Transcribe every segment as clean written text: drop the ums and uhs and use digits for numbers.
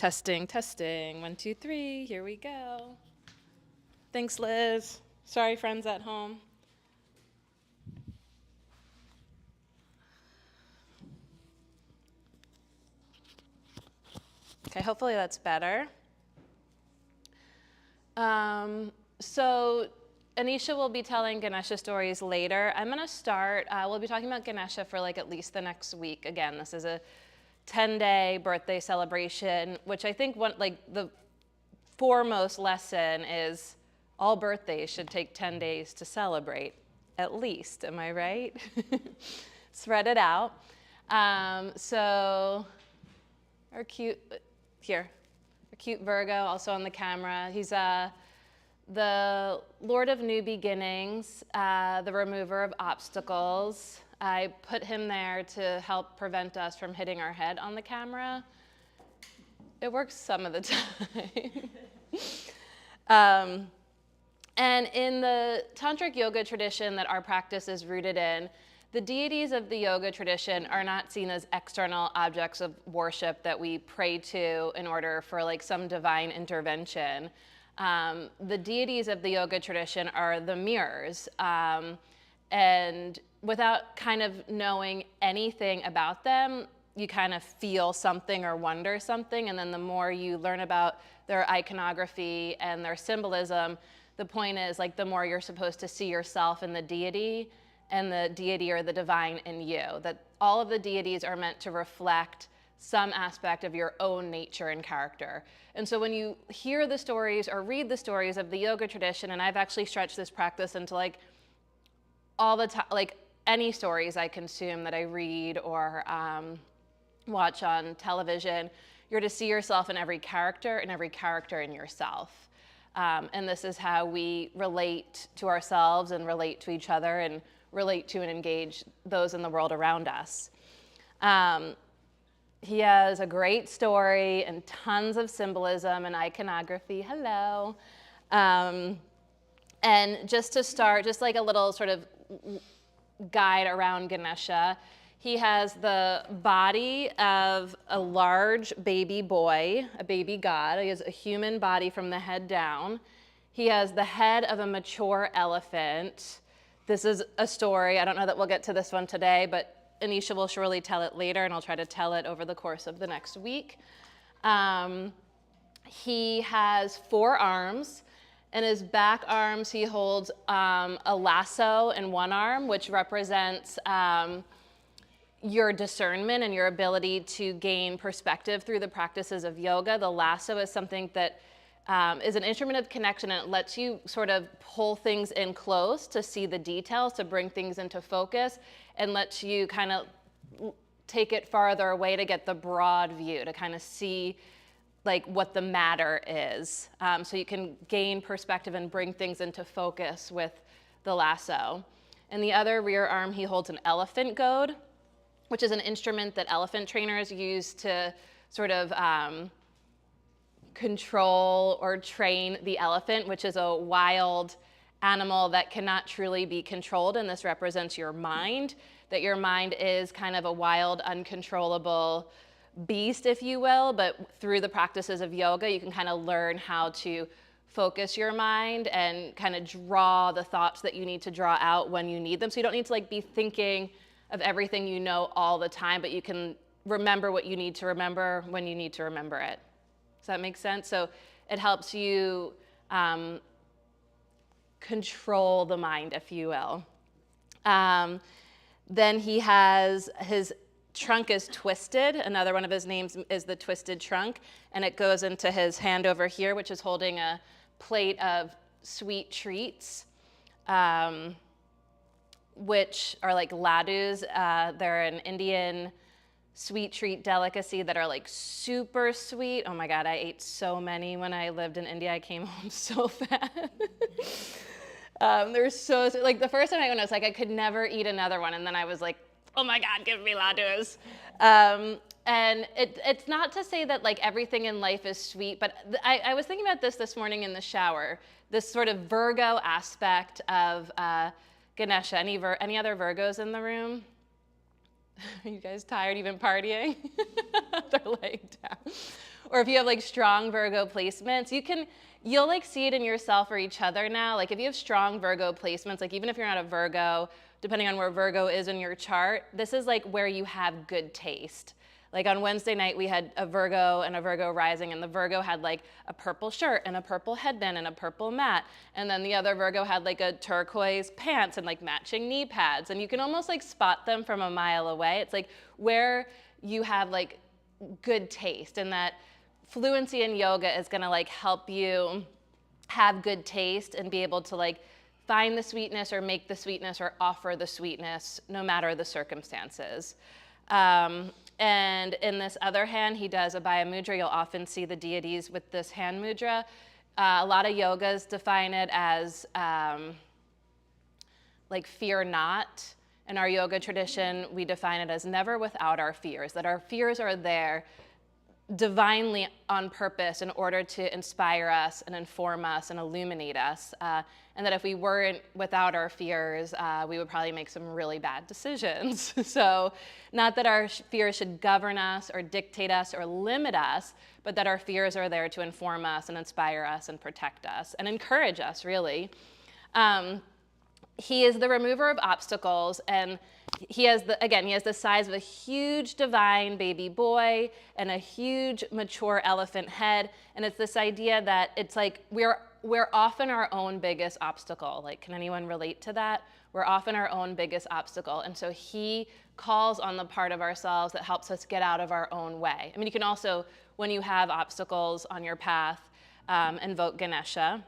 Testing, testing. 1, 2, 3. Here we go. Thanks, Liz. Sorry, friends at home. Okay, hopefully that's better. So Anisha will be telling Ganesha stories later. I'm going to start. We'll be talking about Ganesha for like at least the next week. Again, this is a 10-day birthday celebration, which I think the foremost lesson is all birthdays should take 10 days to celebrate, at least. Am I right? Spread it out. So our cute Virgo, also on the camera. He's the Lord of New Beginnings, the remover of obstacles. I put him there to help prevent us from hitting our head on the camera. It works some of the time. And in the tantric yoga tradition that our practice is rooted in, the deities of the yoga tradition are not seen as external objects of worship that we pray to in order for like some divine intervention. The deities of the yoga tradition are the mirrors. And without kind of knowing anything about them, you kind of feel something or wonder something. And then the more you learn about their iconography and their symbolism, the point is like the more you're supposed to see yourself in the deity and the deity or the divine in you. That all of the deities are meant to reflect some aspect of your own nature and character. And so when you hear the stories or read the stories of the yoga tradition, and I've actually stretched this practice into like all the time, like any stories I consume that I read or watch on television, you're to see yourself in every character and every character in yourself. And this is how we relate to ourselves and relate to each other and relate to and engage those in the world around us. He has a great story and tons of symbolism and iconography. Hello. And just to start, just like a little sort of guide around Ganesha, he has the body of a large baby boy, a baby god. He has a human body from the head down. He has the head of a mature elephant. This is a story. I don't know that we'll get to this one today, but Anisha will surely tell it later, and I'll try to tell it over the course of the next week. He has 4 arms. In his back arms, he holds a lasso in one arm, which represents your discernment and your ability to gain perspective through the practices of yoga. The lasso is something that is an instrument of connection, and it lets you sort of pull things in close to see the details, to bring things into focus, and lets you kind of take it farther away to get the broad view, to kind of see like what the matter is. So you can gain perspective and bring things into focus with the lasso. In the other rear arm, he holds an elephant goad, which is an instrument that elephant trainers use to sort of control or train the elephant, which is a wild animal that cannot truly be controlled. And this represents your mind, that your mind is kind of a wild, uncontrollable beast, if you will, but through the practices of yoga, you can kind of learn how to focus your mind and kind of draw the thoughts that you need to draw out when you need them. So you don't need to like be thinking of everything you know all the time, but you can remember what you need to remember when you need to remember it. Does that make sense? So it helps you control the mind, if you will. Then he has his trunk is twisted. Another one of his names is the twisted trunk, and it goes into his hand over here, which is holding a plate of sweet treats, which are like laddus. They're an Indian sweet treat delicacy that are like super sweet. Oh my God, I ate so many when I lived in India. I came home so fat. They're so, like the first time I went, I was like, I could never eat another one. And then I was like, oh my God, give me laddus. And it's not to say that like everything in life is sweet, but I was thinking about this morning in the shower, this sort of Virgo aspect of Ganesha. Any other Virgos in the room? Are you guys tired? You've been partying? They're laying down. or if you have like strong Virgo placements, you'll like see it in yourself or each other now. Like if you have strong Virgo placements, like even if you're not a Virgo, depending on where Virgo is in your chart, this is like where you have good taste. Like on Wednesday night, we had a Virgo and a Virgo rising, and the Virgo had like a purple shirt and a purple headband and a purple mat. And then the other Virgo had like a turquoise pants and like matching knee pads. And you can almost like spot them from a mile away. It's like where you have like good taste, and that fluency in yoga is gonna like help you have good taste and be able to like find the sweetness or make the sweetness or offer the sweetness no matter the circumstances. And in this other hand, he does Abhaya Mudra. You'll often see the deities with this hand mudra. A lot of yogas define it as like fear not. In our yoga tradition, we define it as never without our fears, that our fears are there divinely on purpose in order to inspire us and inform us and illuminate us. And that if we weren't without our fears, we would probably make some really bad decisions. So not that our fears should govern us or dictate us or limit us, but that our fears are there to inform us and inspire us and protect us and encourage us, really. He is the remover of obstacles, and he has the size of a huge divine baby boy and a huge mature elephant head. And it's this idea that it's like we're often our own biggest obstacle. Like, can anyone relate to that? We're often our own biggest obstacle. And so he calls on the part of ourselves that helps us get out of our own way. I mean, you can also, when you have obstacles on your path, invoke Ganesha.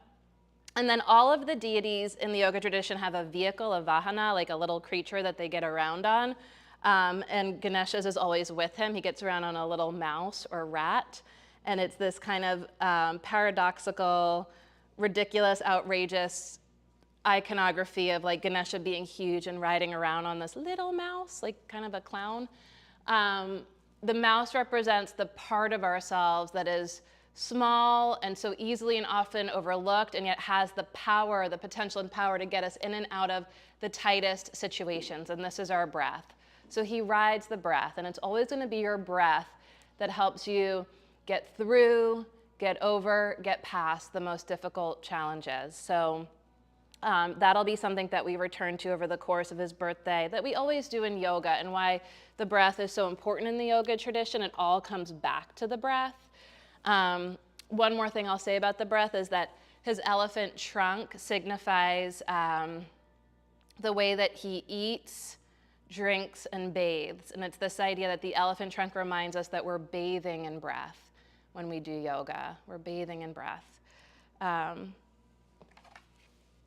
And then all of the deities in the yoga tradition have a vehicle, a vahana, like a little creature that they get around on. And Ganesha's is always with him. He gets around on a little mouse or rat. And it's this kind of paradoxical, ridiculous, outrageous iconography of like Ganesha being huge and riding around on this little mouse, like kind of a clown. The mouse represents the part of ourselves that is small and so easily and often overlooked, and yet has the power, the potential and power to get us in and out of the tightest situations, and this is our breath. So he rides the breath, and it's always going to be your breath that helps you get through, get over, get past the most difficult challenges. So that'll be something that we return to over the course of his birthday, that we always do in yoga, and why the breath is so important in the yoga tradition. It all comes back to the breath. One more thing I'll say about the breath is that his elephant trunk signifies the way that he eats, drinks, and bathes. And it's this idea that the elephant trunk reminds us that we're bathing in breath when we do yoga. We're bathing in breath.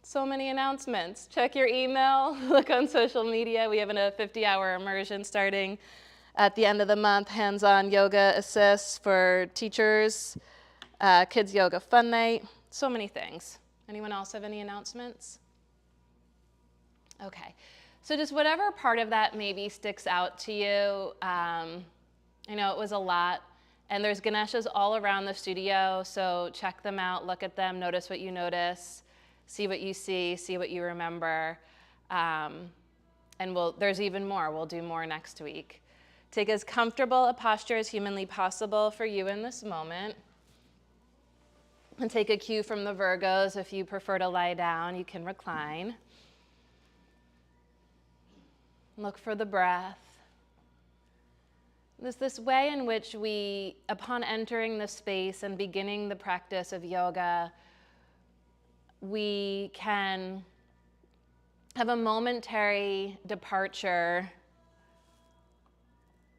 So many announcements. Check your email, look on social media. We have a 50-hour immersion starting at the end of the month, hands-on yoga assists for teachers, kids yoga fun night, so many things. Anyone else have any announcements? Okay, so just whatever part of that maybe sticks out to you. I know it was a lot, and there's Ganeshas all around the studio, so check them out, look at them, notice what you notice, see what you see what you remember, and there's even more. We'll do more next week. Take as comfortable a posture as humanly possible for you in this moment. And take a cue from the Virgos. If you prefer to lie down, you can recline. Look for the breath. There's this way in which we, upon entering the space and beginning the practice of yoga, we can have a momentary departure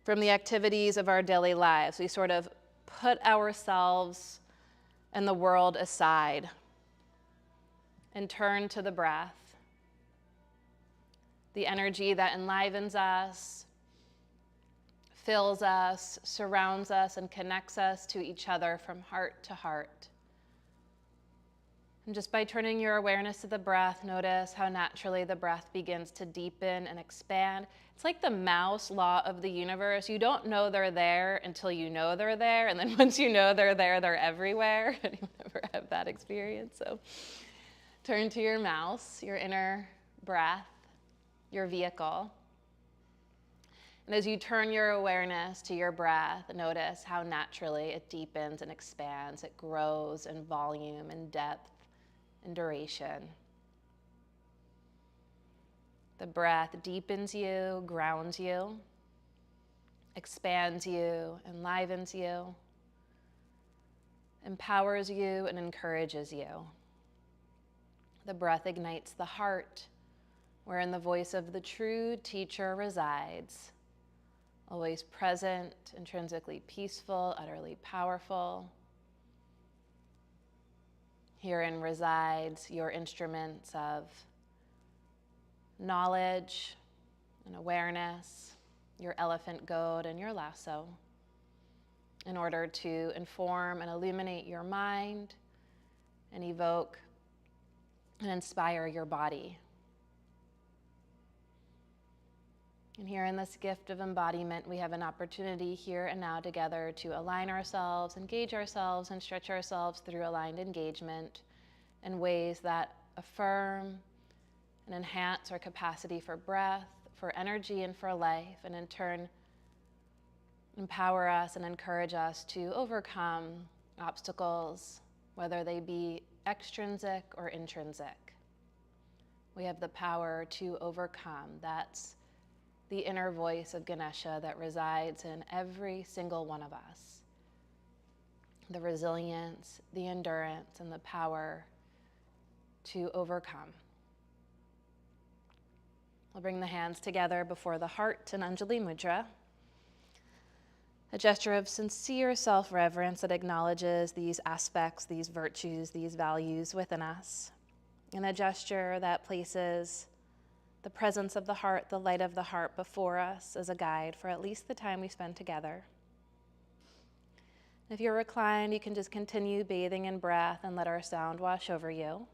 from the activities of our daily lives. We sort of put ourselves and the world aside and turn to the breath, the energy that enlivens us, fills us, surrounds us, and connects us to each other from heart to heart. And just by turning your awareness to the breath, notice how naturally the breath begins to deepen and expand. It's like the mouse law of the universe. You don't know they're there until you know they're there, and then once you know they're there, they're everywhere. Anyone ever have that experience? So turn to your mouse, your inner breath, your vehicle. And as you turn your awareness to your breath, notice how naturally it deepens and expands. It grows in volume and depth and duration. The breath deepens you, grounds you, expands you, enlivens you, empowers you, and encourages you. The breath ignites the heart, wherein the voice of the true teacher resides, always present, intrinsically peaceful, utterly powerful. Herein resides your instruments of knowledge and awareness, your elephant goad and your lasso, in order to inform and illuminate your mind and evoke and inspire your body. And here in this gift of embodiment, we have an opportunity here and now together to align ourselves, engage ourselves, and stretch ourselves through aligned engagement in ways that affirm and enhance our capacity for breath, for energy, and for life, and in turn empower us and encourage us to overcome obstacles, whether they be extrinsic or intrinsic. We have the power to overcome. That's the inner voice of Ganesha that resides in every single one of us. The resilience, the endurance, and the power to overcome. We'll bring the hands together before the heart in Anjali Mudra, a gesture of sincere self-reverence that acknowledges these aspects, these virtues, these values within us, and a gesture that places the presence of the heart, the light of the heart before us as a guide for at least the time we spend together. If you're reclined, you can just continue bathing in breath and let our sound wash over you.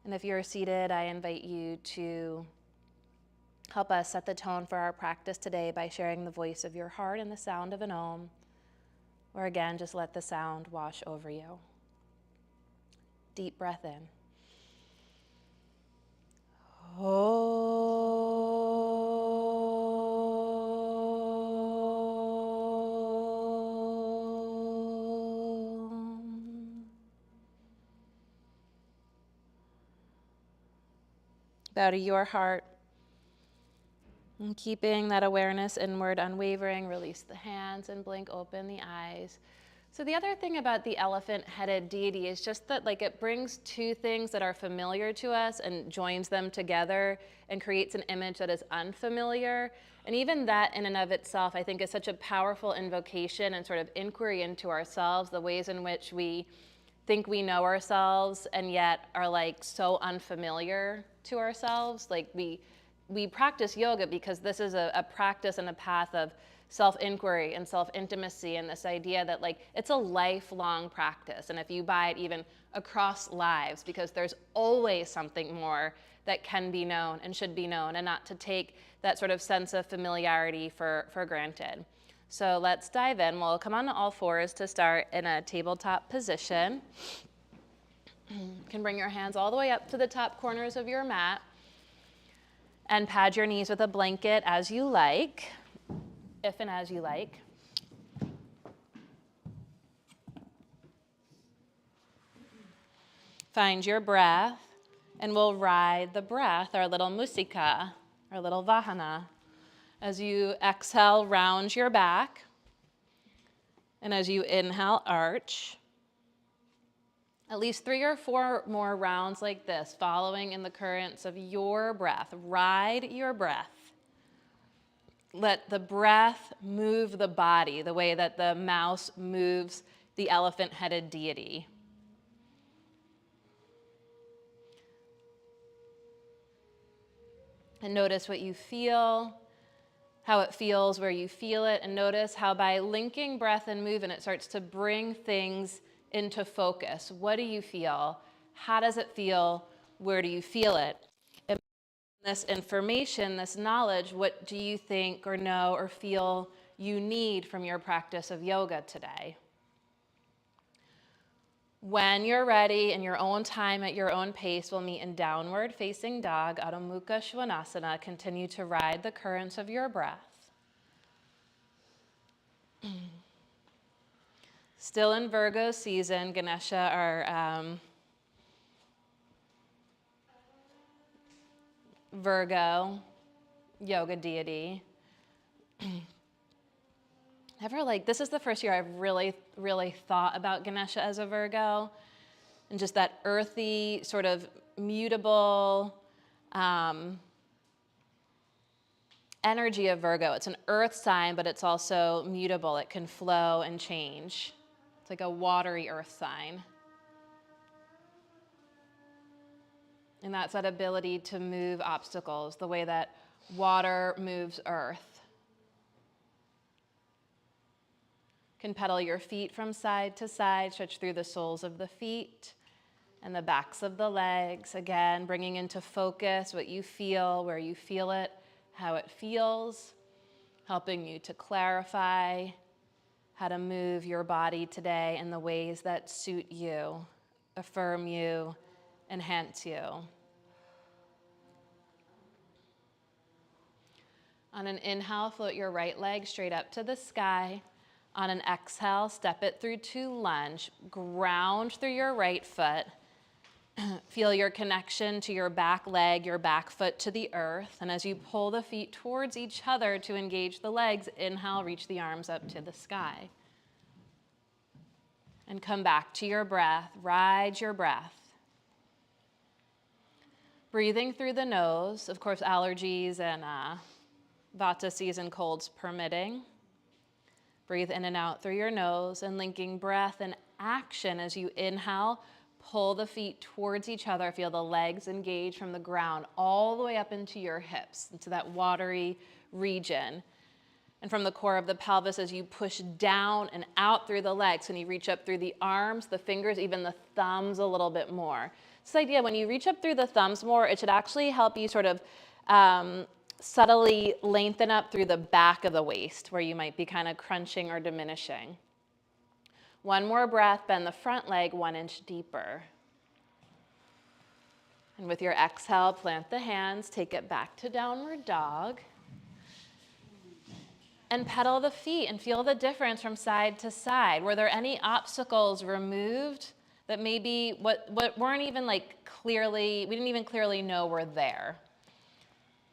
And if you're seated, I invite you to help us set the tone for our practice today by sharing the voice of your heart and the sound of an Om, or again, just let the sound wash over you. Deep breath in. Bow to your heart. And keeping that awareness inward, unwavering, release the hands and blink open the eyes. So the other thing about the elephant-headed deity is just that it brings two things that are familiar to us and joins them together and creates an image that is unfamiliar. And even that in and of itself, I think, is such a powerful invocation and sort of inquiry into ourselves, the ways in which we think we know ourselves and yet are so unfamiliar to ourselves. We practice yoga because this is a practice and a path of self-inquiry and self-intimacy, and this idea that it's a lifelong practice. And if you buy it even across lives, because there's always something more that can be known and should be known, and not to take that sort of sense of familiarity for granted. So let's dive in. We'll come on to all fours to start in a tabletop position. You can bring your hands all the way up to the top corners of your mat and pad your knees with a blanket as you like, if and as you like. Find your breath, and we'll ride the breath, our little musika, our little vahana. As you exhale, round your back, and as you inhale, arch. At least 3 or 4 more rounds like this, following in the currents of your breath. Ride your breath. Let the breath move the body the way that the mouse moves the elephant-headed deity. And notice what you feel, how it feels where you feel it, and notice how by linking breath and movement, it starts to bring things into focus. What do you feel? How does it feel? Where do you feel it? And this information, this knowledge, what do you think or know or feel you need from your practice of yoga today? When you're ready, in your own time, at your own pace, we'll meet in downward facing dog, Adho Mukha Svanasana. Continue to ride the currents of your breath. Still in Virgo season, Ganesha, our Virgo yoga deity. This is the first year I've really thought about Ganesha as a Virgo, and just that earthy, sort of mutable energy of Virgo. It's an earth sign, but it's also mutable. It can flow and change. It's like a watery earth sign. And that's that ability to move obstacles, the way that water moves earth. Can pedal your feet from side to side, stretch through the soles of the feet and the backs of the legs. Again, bringing into focus what you feel, where you feel it, how it feels, helping you to clarify how to move your body today in the ways that suit you, affirm you, enhance you. On an inhale, float your right leg straight up to the sky. On an exhale, step it through to lunge. Ground through your right foot. Feel your connection to your back leg, your back foot to the earth. And as you pull the feet towards each other to engage the legs, inhale, reach the arms up to the sky. And come back to your breath. Ride your breath. Breathing through the nose, of course, allergies and Vata season colds permitting. Breathe in and out through your nose, and linking breath and action as you inhale, pull the feet towards each other. Feel the legs engage from the ground all the way up into your hips, into that watery region. And from the core of the pelvis, as you push down and out through the legs, when you reach up through the arms, the fingers, even the thumbs a little bit more. This idea, when you reach up through the thumbs more, it should actually help you sort of subtly lengthen up through the back of the waist, where you might be kind of crunching or diminishing. One more breath, bend the front leg 1 inch deeper. And with your exhale, plant the hands, take it back to downward dog. And pedal the feet and feel the difference from side to side. Were there any obstacles removed that maybe what weren't even we didn't even clearly know were there?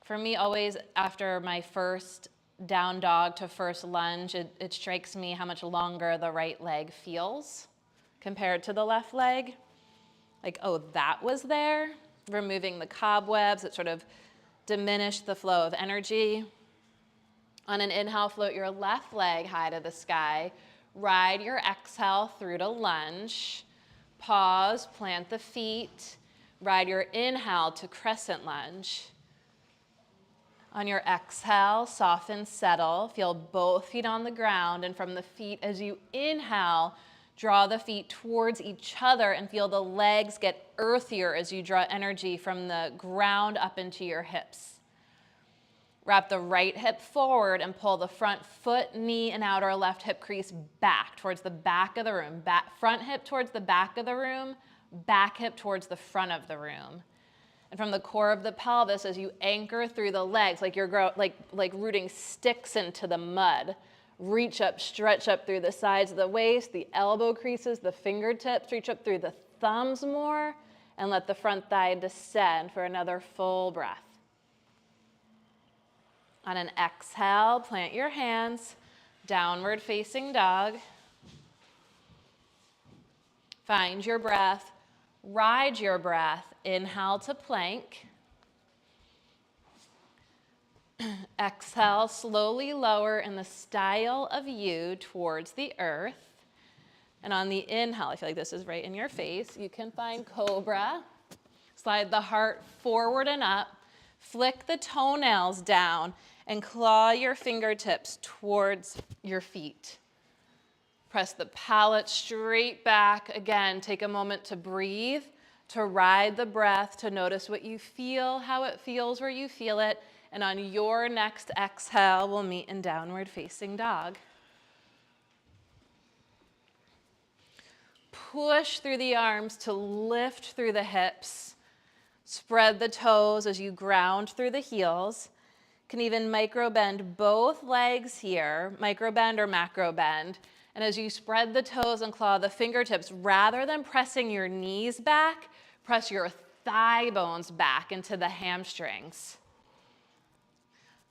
For me, always after my first down dog to first lunge, it strikes me how much longer the right leg feels compared to the left leg. Like, oh, that was there. Removing the cobwebs that sort of diminished the flow of energy. On an inhale, float your left leg high to the sky. Ride your exhale through to lunge. Pause, plant the feet. Ride your inhale to crescent lunge. On your exhale, soften, settle. Feel both feet on the ground. And from the feet, as you inhale, draw the feet towards each other and feel the legs get earthier as you draw energy from the ground up into your hips. Wrap the right hip forward and pull the front foot, knee, and outer left hip crease back towards the back of the room. Front hip towards the back of the room, back hip towards the front of the room. And from the core of the pelvis, as you anchor through the legs, like you're like rooting sticks into the mud, reach up, stretch up through the sides of the waist, the elbow creases, the fingertips, reach up through the thumbs more, and let the front thigh descend for another full breath. On an exhale, plant your hands, downward facing dog. Find your breath, ride your breath. Inhale to plank. Exhale, slowly lower in the style of you towards the earth. And on the inhale, I feel like this is right in your face, you can find cobra. Slide the heart forward and up. Flick the toenails down and claw your fingertips towards your feet. Press the palate straight back. Again, take a moment to breathe, to ride the breath, to notice what you feel, how it feels where you feel it. And on your next exhale, we'll meet in downward facing dog. push through the arms to lift through the hips. Spread the toes as you ground through the heels. Can even micro bend both legs here, micro bend or macro bend. And as you spread the toes and claw the fingertips, rather than pressing your knees back, press your thigh bones back into the hamstrings.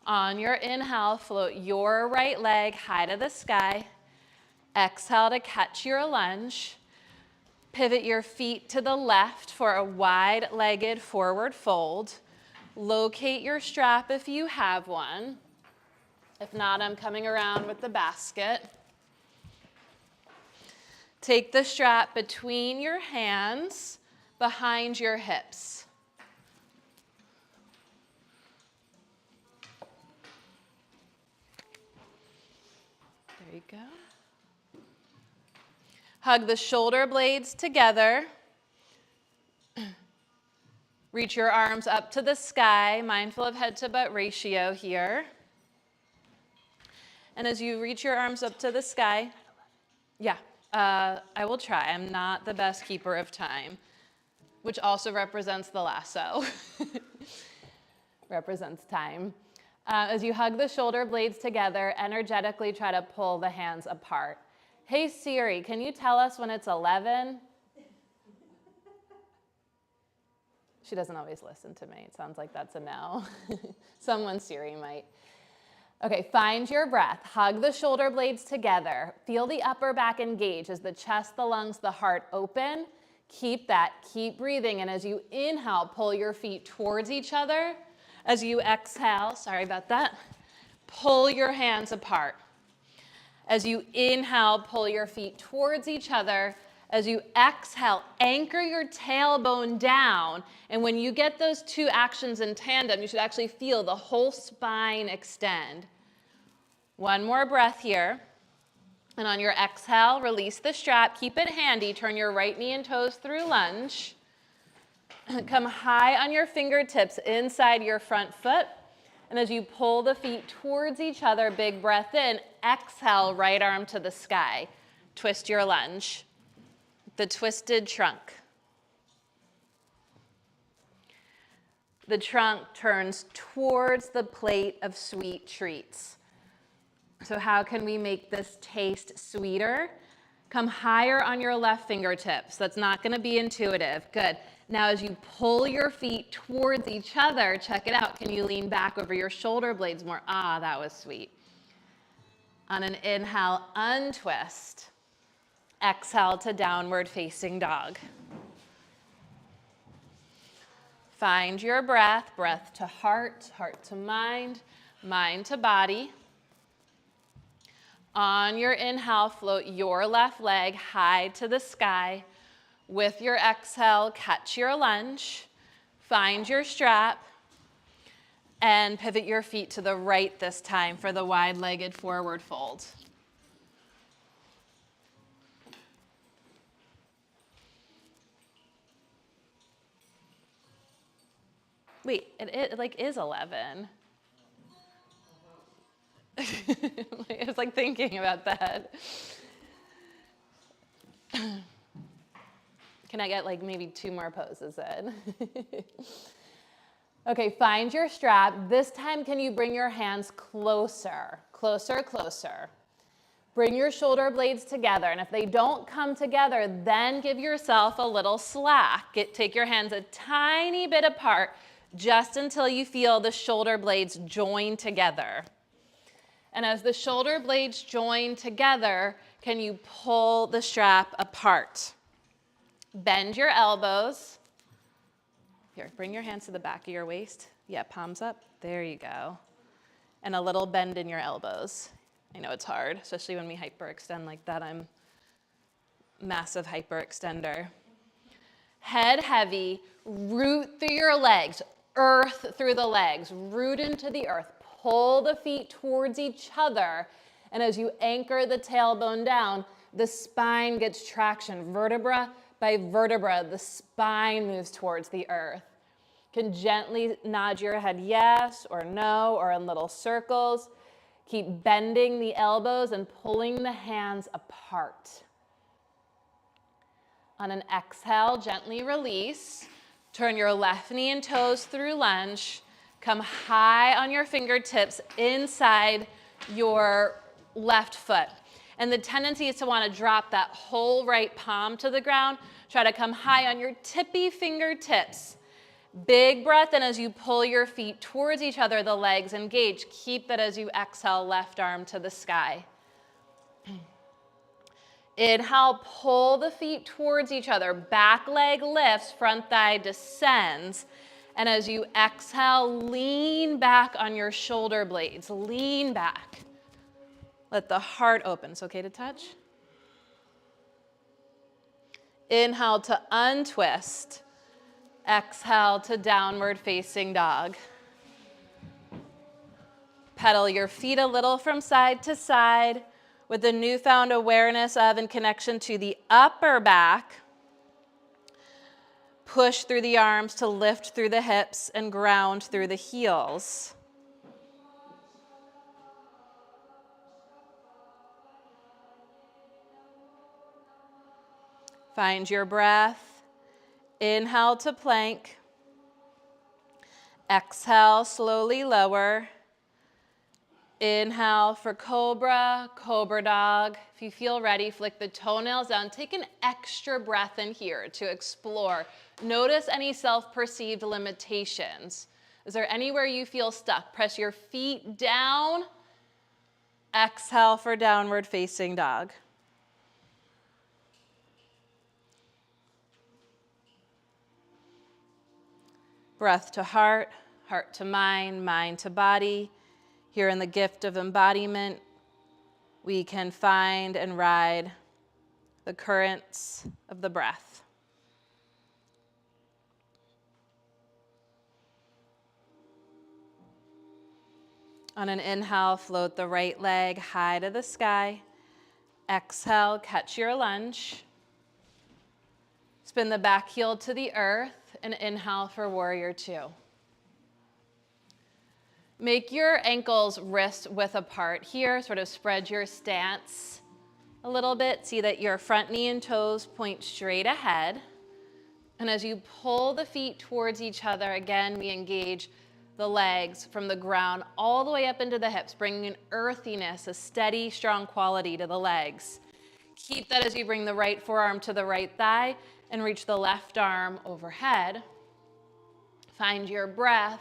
On your inhale, float your right leg high to the sky. Exhale to catch your lunge. Pivot your feet to the left for a wide-legged forward fold. Locate your strap if you have one. If not, I'm coming around with the basket. Take the strap between your hands, behind your hips. There you go. Hug the shoulder blades together. Reach your arms up to the sky, mindful of head to butt ratio here. And as you reach your arms up to the sky, I will try. I'm not the best keeper of time, which also represents the lasso. Represents time. As you hug the shoulder blades together, energetically try to pull the hands apart. Hey Siri, can you tell us when it's 11? She doesn't always listen to me. It sounds like that's a no. Someone Siri might. Okay, find your breath. Hug the shoulder blades together. Feel the upper back engage as the chest, the lungs, the heart open. Keep that. Keep breathing. And as you inhale, pull your feet towards each other. As you exhale, sorry about that, pull your hands apart. As you inhale, pull your feet towards each other. As you exhale, anchor your tailbone down. And when you get those two actions in tandem, you should actually feel the whole spine extend. One more breath here. And on your exhale, release the strap. Keep it handy. Turn your right knee and toes through lunge. Come high on your fingertips inside your front foot. And as you pull the feet towards each other, big breath in. Exhale, right arm to the sky. Twist your lunge. The twisted trunk. The trunk turns towards the plate of sweet treats. So how can we make this taste sweeter? Come higher on your left fingertips. That's not going to be intuitive. Good. Now as you pull your feet towards each other, check it out. Can you lean back over your shoulder blades more? Ah, that was sweet. On an inhale, untwist. Exhale to downward facing dog. Find your breath, breath to heart, heart to mind, mind to body. On your inhale, float your left leg high to the sky. With your exhale, catch your lunge. Find your strap. And pivot your feet to the right this time for the wide-legged forward fold. Wait, it like is 11. I was like thinking about that. Can I get like maybe 2 more poses in? Okay, find your strap. This time, can you bring your hands closer, closer, closer? Bring your shoulder blades together, and if they don't come together, then give yourself a little slack. Take your hands a tiny bit apart, just until you feel the shoulder blades join together. And as the shoulder blades join together, can you pull the strap apart? Bend your elbows. Here, bring your hands to the back of your waist. Yeah, palms up. There you go. And a little bend in your elbows. I know it's hard, especially when we hyperextend like that. I'm massive hyperextender. Head heavy, root through your legs, earth through the legs, root into the earth. Pull the feet towards each other. And as you anchor the tailbone down, the spine gets traction. Vertebra by vertebra, the spine moves towards the earth. You can gently nod your head yes or no or in little circles. Keep bending the elbows and pulling the hands apart. On an exhale, gently release. Turn your left knee and toes through lunge. Come high on your fingertips inside your left foot. And the tendency is to want to drop that whole right palm to the ground. Try to come high on your tippy fingertips. Big breath in as you pull your feet towards each other, the legs engage. Keep that as you exhale, left arm to the sky. Inhale, pull the feet towards each other. Back leg lifts, front thigh descends. And as you exhale, lean back on your shoulder blades. Lean back. Let the heart open. It's okay to touch. Inhale to untwist. Exhale to downward facing dog. Pedal your feet a little from side to side with the newfound awareness of and connection to the upper back. Push through the arms to lift through the hips and ground through the heels. Find your breath. Inhale to plank. Exhale, slowly lower. Inhale for cobra, cobra dog. If you feel ready, flick the toenails down. Take an extra breath in here to explore. Notice any self-perceived limitations. Is there anywhere you feel stuck? Press your feet down. Exhale for downward facing dog. Breath to heart, heart to mind, mind to body. Here in the gift of embodiment, we can find and ride the currents of the breath. On an inhale, float the right leg high to the sky. Exhale, catch your lunge. Spin the back heel to the earth and inhale for warrior two. Make your ankles wrist width apart here, sort of spread your stance a little bit. See that your front knee and toes point straight ahead. And as you pull the feet towards each other, again, we engage the legs from the ground all the way up into the hips, bringing an earthiness, a steady, strong quality to the legs. Keep that as you bring the right forearm to the right thigh and reach the left arm overhead. Find your breath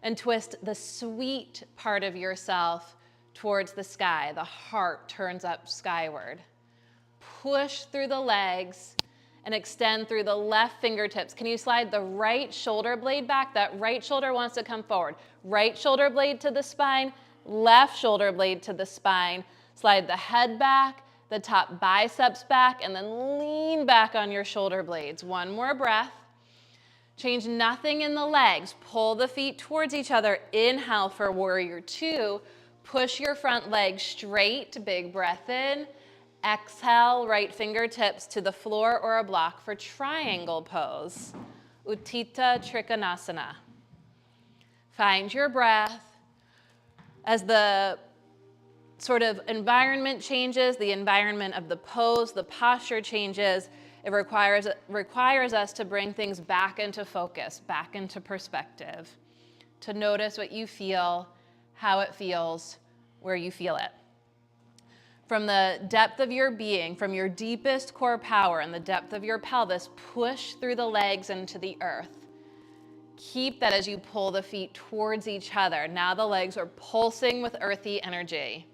and twist the sweet part of yourself towards the sky. The heart turns up skyward. Push through the legs and extend through the left fingertips. Can you slide the right shoulder blade back? That right shoulder wants to come forward. Right shoulder blade to the spine, left shoulder blade to the spine. Slide the head back, the top biceps back, and then lean back on your shoulder blades. One more breath. Change nothing in the legs. Pull the feet towards each other. Inhale for warrior two. Push your front leg straight. Big breath in. Exhale, right fingertips to the floor or a block for triangle pose. Utthita Trikonasana. Find your breath. As the sort of environment changes, the environment of the pose, the posture changes, it requires us to bring things back into focus, back into perspective, to notice what you feel, how it feels, where you feel it. From the depth of your being, from your deepest core power and the depth of your pelvis, push through the legs into the earth. Keep that as you pull the feet towards each other. Now the legs are pulsing with earthy energy.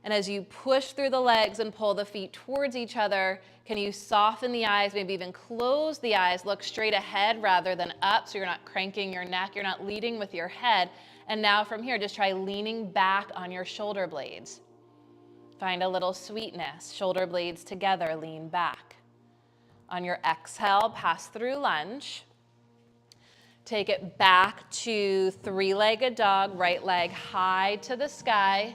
And as you push through the legs and pull the feet towards each other, can you soften the eyes, maybe even close the eyes, look straight ahead rather than up so you're not cranking your neck, you're not leading with your head. And now from here, just try leaning back on your shoulder blades. Find a little sweetness, shoulder blades together, lean back. On your exhale, pass through lunge. Take it back to three-legged dog, right leg high to the sky.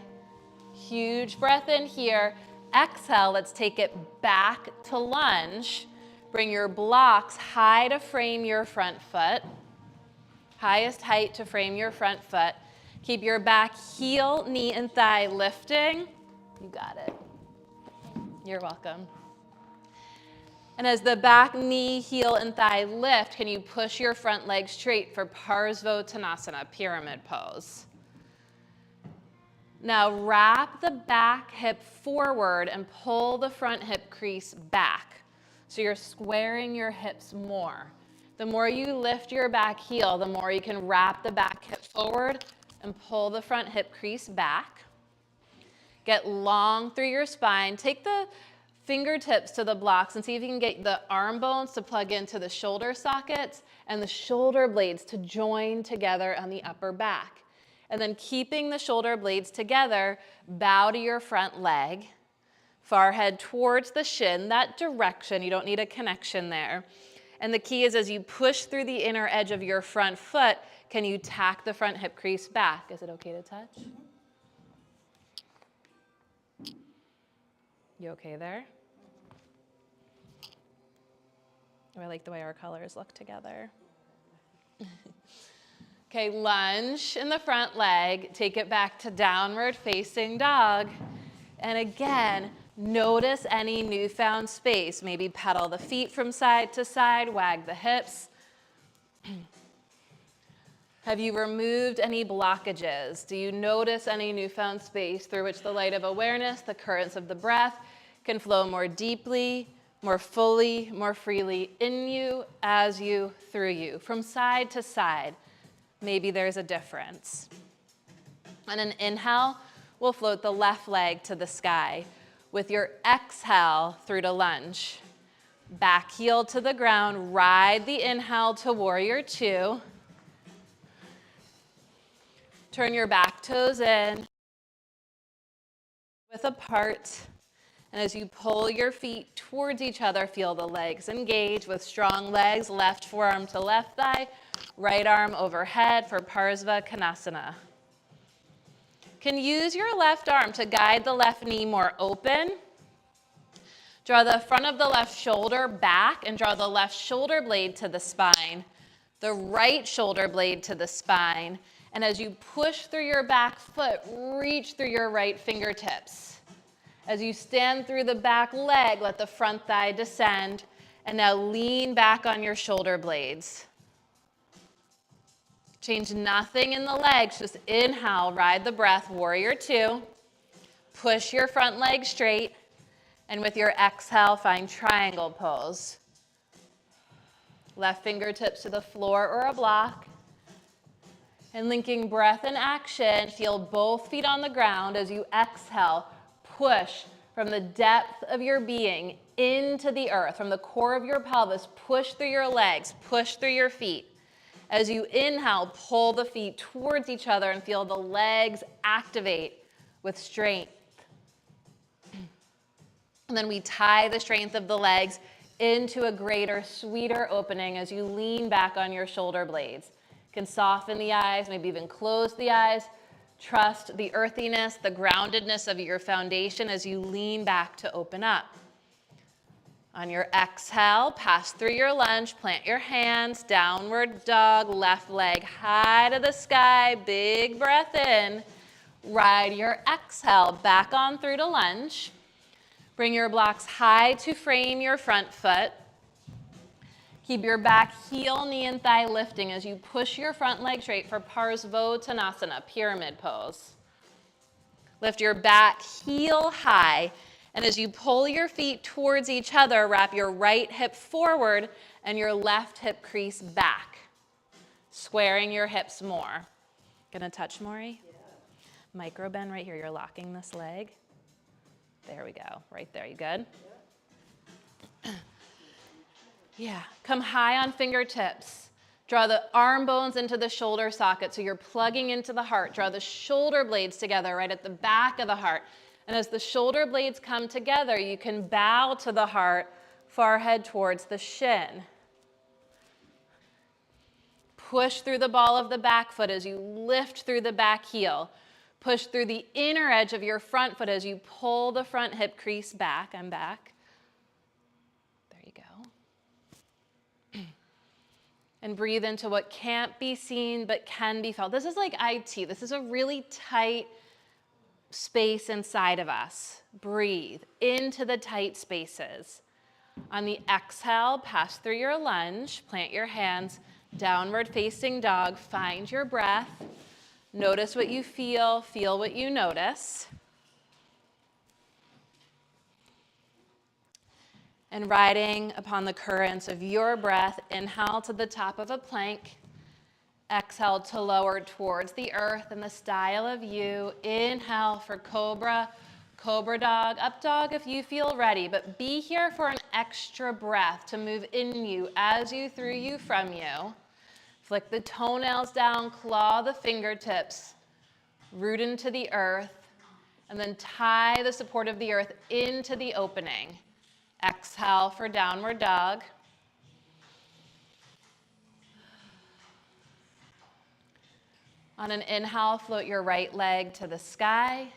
Huge breath in here. Exhale, let's take it back to lunge. Bring your blocks high to frame your front foot. Highest height to frame your front foot. Keep your back heel, knee, and thigh lifting. You got it. You're welcome. And as the back knee, heel, and thigh lift, can you push your front leg straight for Parsvottanasana, pyramid pose? Now wrap the back hip forward and pull the front hip crease back. So you're squaring your hips more. The more you lift your back heel, the more you can wrap the back hip forward and pull the front hip crease back. Get long through your spine. Take the fingertips to the blocks and see if you can get the arm bones to plug into the shoulder sockets and the shoulder blades to join together on the upper back. And then keeping the shoulder blades together, bow to your front leg, forehead towards the shin, that direction. You don't need a connection there. And the key is as you push through the inner edge of your front foot, can you tack the front hip crease back? Is it okay to touch? You okay there? Oh, I like the way our colors look together. Okay, lunge in the front leg, take it back to downward facing dog. And again, notice any newfound space. Maybe pedal the feet from side to side, wag the hips. Have you removed any blockages? Do you notice any newfound space through which the light of awareness, the currents of the breath, can flow more deeply, more fully, more freely in you, as you, through you, from side to side? Maybe there's a difference. On an inhale, we'll float the left leg to the sky. With your exhale, through to lunge. Back heel to the ground, ride the inhale to warrior two. Turn your back toes in, width apart. And as you pull your feet towards each other, feel the legs engage with strong legs, left forearm to left thigh, right arm overhead for Parsvottanasana. Can use your left arm to guide the left knee more open. Draw the front of the left shoulder back and draw the left shoulder blade to the spine, the right shoulder blade to the spine. And as you push through your back foot, reach through your right fingertips. As you stand through the back leg, let the front thigh descend. And now lean back on your shoulder blades. Change nothing in the legs, just inhale, ride the breath, warrior two. Push your front leg straight. And with your exhale, find triangle pose. Left fingertips to the floor or a block. And linking breath and action, feel both feet on the ground as you exhale. Push from the depth of your being into the earth, from the core of your pelvis. Push through your legs, push through your feet. As you inhale, pull the feet towards each other and feel the legs activate with strength. And then we tie the strength of the legs into a greater, sweeter opening as you lean back on your shoulder blades. You can soften the eyes, maybe even close the eyes. Trust the earthiness, the groundedness of your foundation as you lean back to open up. On your exhale, pass through your lunge, plant your hands, downward dog, left leg high to the sky, big breath in. Ride your exhale back on through to lunge. Bring your blocks high to frame your front foot. Keep your back heel, knee, and thigh lifting as you push your front leg straight for Parsvottanasana, pyramid pose. Lift your back heel high, and as you pull your feet towards each other, wrap your right hip forward and your left hip crease back, squaring your hips more. Gonna touch, Maury? Yeah. Micro bend right here. You're locking this leg. There we go. Right there. You good? Yeah. Yeah, come high on fingertips. Draw the arm bones into the shoulder socket so you're plugging into the heart. Draw the shoulder blades together right at the back of the heart. And as the shoulder blades come together, you can bow to the heart, forehead towards the shin. Push through the ball of the back foot as you lift through the back heel. Push through the inner edge of your front foot as you pull the front hip crease back. I'm back. And breathe into what can't be seen but can be felt. This is like IT. This is a really tight space inside of us. Breathe into the tight spaces. On the exhale, pass through your lunge, plant your hands, downward facing dog, find your breath, notice what you feel what you notice. And riding upon the currents of your breath, inhale to the top of a plank, exhale to lower towards the earth in the style of you. Inhale for cobra, cobra dog, up dog if you feel ready, but be here for an extra breath to move in you, as you, through you, from you. Flick the toenails down, claw the fingertips, root into the earth, and then tie the support of the earth into the opening. Exhale for downward dog. On an inhale, float your right leg to the sky.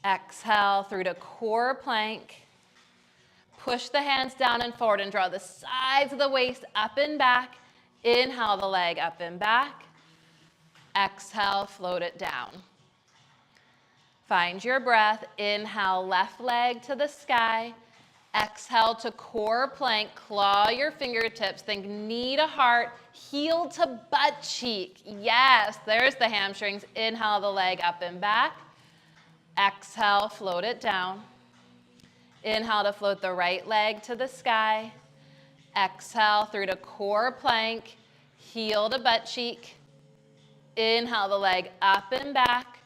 Exhale through to core plank. Push the hands down and forward and draw the sides of the waist up and back. Inhale the leg up and back. Exhale, float it down. Find your breath. Inhale, left leg to the sky. Exhale to core plank. Claw your fingertips. Think knee to heart, heel to butt cheek. Yes, there's the hamstrings. Inhale the leg up and back. Exhale, float it down. Inhale to float the right leg to the sky. Exhale through to core plank, heel to butt cheek. Inhale the leg up and back.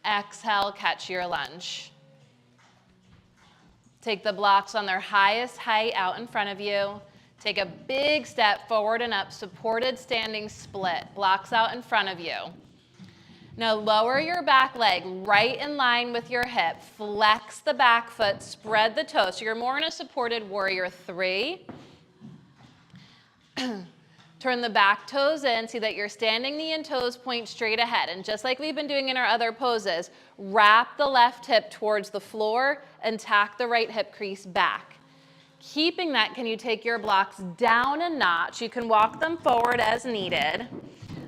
Exhale, catch your lunge. Take the blocks on their highest height out in front of you. Take a big step forward and up, supported standing split. Blocks out in front of you. Now lower your back leg right in line with your hip. Flex the back foot, spread the toes. So you're more in a supported warrior 3. Turn the back toes in, see that your standing knee and toes point straight ahead. And just like we've been doing in our other poses, wrap the left hip towards the floor and tack the right hip crease back. Keeping that, can you take your blocks down a notch? You can walk them forward as needed.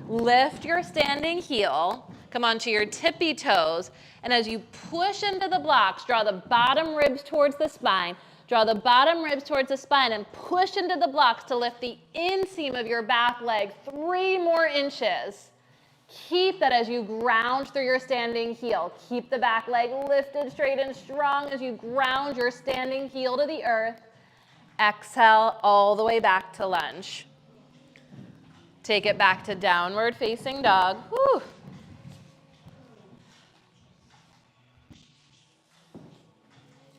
Lift your standing heel, come onto your tippy toes, and as you push into the blocks, draw the bottom ribs towards the spine. Draw the bottom ribs towards the spine and push into the blocks to lift the inseam of your back leg 3 more inches. Keep that as you ground through your standing heel. Keep the back leg lifted straight and strong as you ground your standing heel to the earth. Exhale all the way back to lunge. Take it back to downward facing dog. Whew.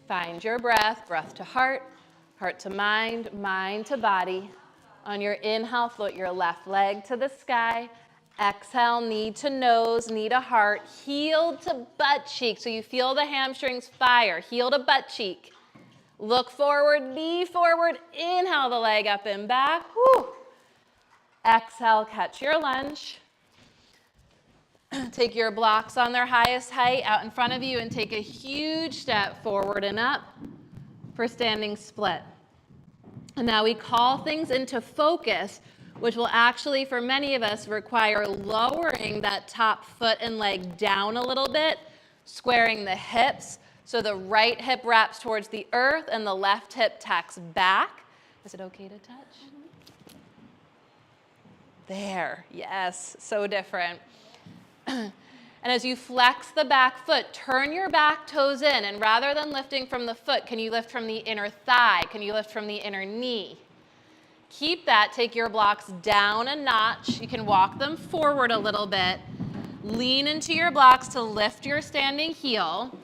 Find your breath, breath to heart, heart to mind, mind to body. On your inhale, float your left leg to the sky. Exhale, knee to nose, knee to heart, heel to butt cheek. So you feel the hamstrings fire, heel to butt cheek. Look forward, knee forward, inhale the leg up and back. Whew. Exhale, catch your lunge. Take your blocks on their highest height out in front of you and take a huge step forward and up for standing split. And now we call things into focus, which will actually, for many of us, require lowering that top foot and leg down a little bit, squaring the hips so the right hip wraps towards the earth and the left hip tacks back. Is it okay to touch? There, yes, so different. And as you flex the back foot, turn your back toes in, and rather than lifting from the foot, can you lift from the inner thigh? Can you lift from the inner knee? Keep that, take your blocks down a notch. You can walk them forward a little bit. Lean into your blocks to lift your standing heel.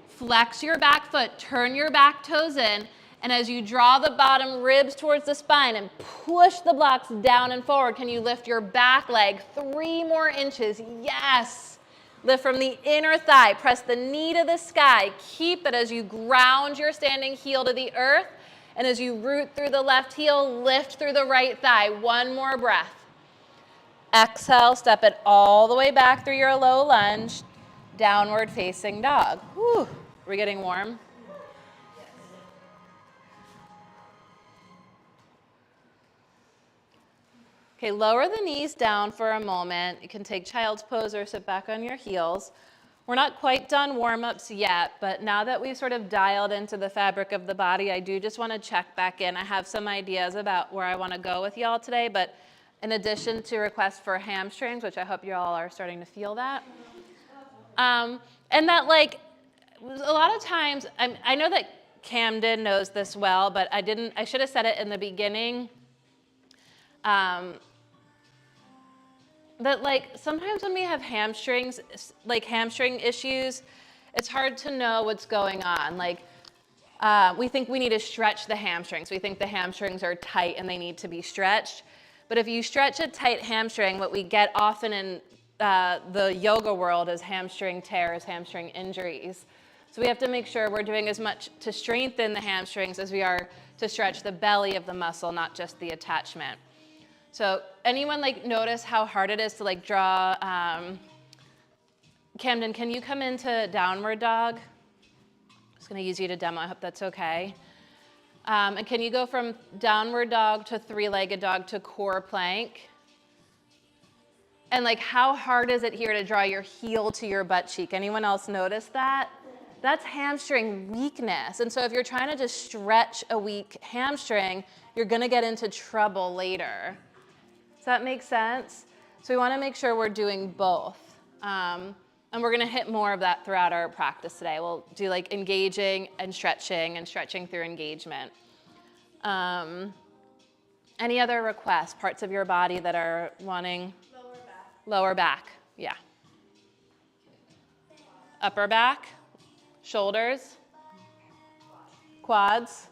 Flex your back foot, turn your back toes in, and as you draw the bottom ribs towards the spine and push the blocks down and forward, can you lift your back leg 3 more inches? Yes. Lift from the inner thigh. Press the knee to the sky. Keep it as you ground your standing heel to the earth. And as you root through the left heel, lift through the right thigh. 1 more breath. Exhale, step it all the way back through your low lunge. Downward facing dog. Whew. We're getting warm. Okay, lower the knees down for a moment. You can take child's pose or sit back on your heels. We're not quite done warm-ups yet, but now that we've sort of dialed into the fabric of the body, I do just want to check back in. I have some ideas about where I want to go with y'all today, but in addition to requests for hamstrings, which I hope you all are starting to feel that, and that like a lot of times, I know that Camden knows this well, but I should have said it in the beginning. That like sometimes when we have hamstrings, like hamstring issues, it's hard to know what's going on. Like we think we need to stretch the hamstrings. We think the hamstrings are tight and they need to be stretched. But if you stretch a tight hamstring, what we get often in the yoga world is hamstring tears, hamstring injuries. So we have to make sure we're doing as much to strengthen the hamstrings as we are to stretch the belly of the muscle, not just the attachment. So anyone like notice how hard it is to like draw, Camden, can you come into downward dog? I'm just gonna use you to demo, I hope that's okay. And can you go from downward dog to three-legged dog to core plank? And like how hard is it here to draw your heel to your butt cheek? Anyone else notice that? That's hamstring weakness. And so if you're trying to just stretch a weak hamstring, you're gonna get into trouble later. Does that make sense? So we wanna make sure we're doing both. And we're gonna hit more of that throughout our practice today. We'll do like engaging and stretching through engagement. Any other requests, parts of your body that are wanting? Lower back. Lower back, yeah. Upper back, shoulders, quads.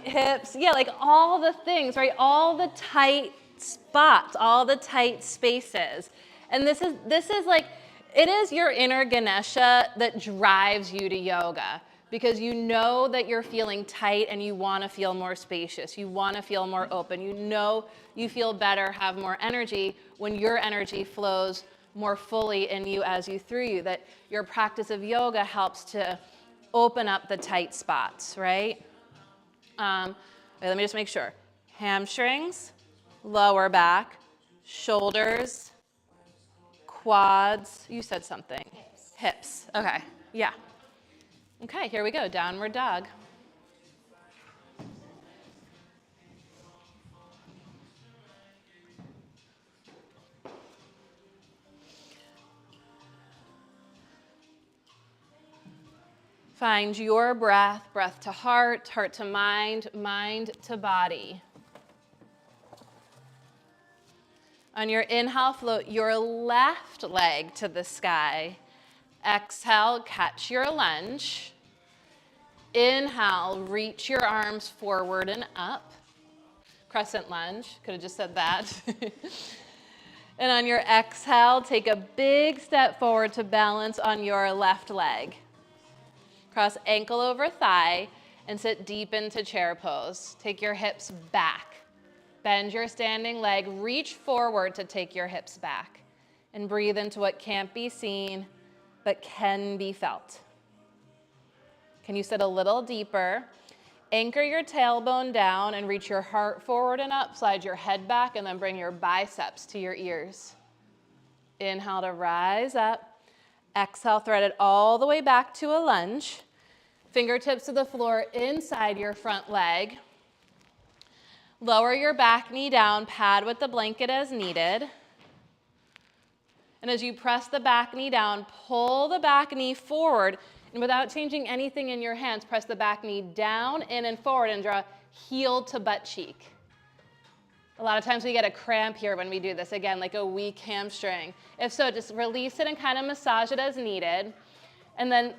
Hips, yeah, like all the things, right? All the tight spots, all the tight spaces. And this is like, it is your inner Ganesha that drives you to yoga because you know that you're feeling tight and you want to feel more spacious. You want to feel more open. You know you feel better, have more energy when your energy flows more fully in you as you through you, that your practice of yoga helps to open up the tight spots, right? Wait, let me just make sure. Hamstrings, lower back, shoulders, quads. You said something. Hips. Okay. Yeah. Okay, here we go. Downward dog. Find your breath, breath to heart, heart to mind, mind to body. On your inhale, float your left leg to the sky. Exhale, catch your lunge. Inhale, reach your arms forward and up. Crescent lunge, could have just said that. And on your exhale, take a big step forward to balance on your left leg. Cross ankle over thigh and sit deep into chair pose. Take your hips back. Bend your standing leg, reach forward to take your hips back. And breathe into what can't be seen, but can be felt. Can you sit a little deeper? Anchor your tailbone down and reach your heart forward and up. Slide your head back and then bring your biceps to your ears. Inhale to rise up. Exhale, thread it all the way back to a lunge. Fingertips to the floor inside your front leg. Lower your back knee down, pad with the blanket as needed. And as you press the back knee down, pull the back knee forward. And without changing anything in your hands, press the back knee down, in and forward, and draw heel to butt cheek. A lot of times we get a cramp here when we do this, again, like a weak hamstring. If so, just release it and kind of massage it as needed. And then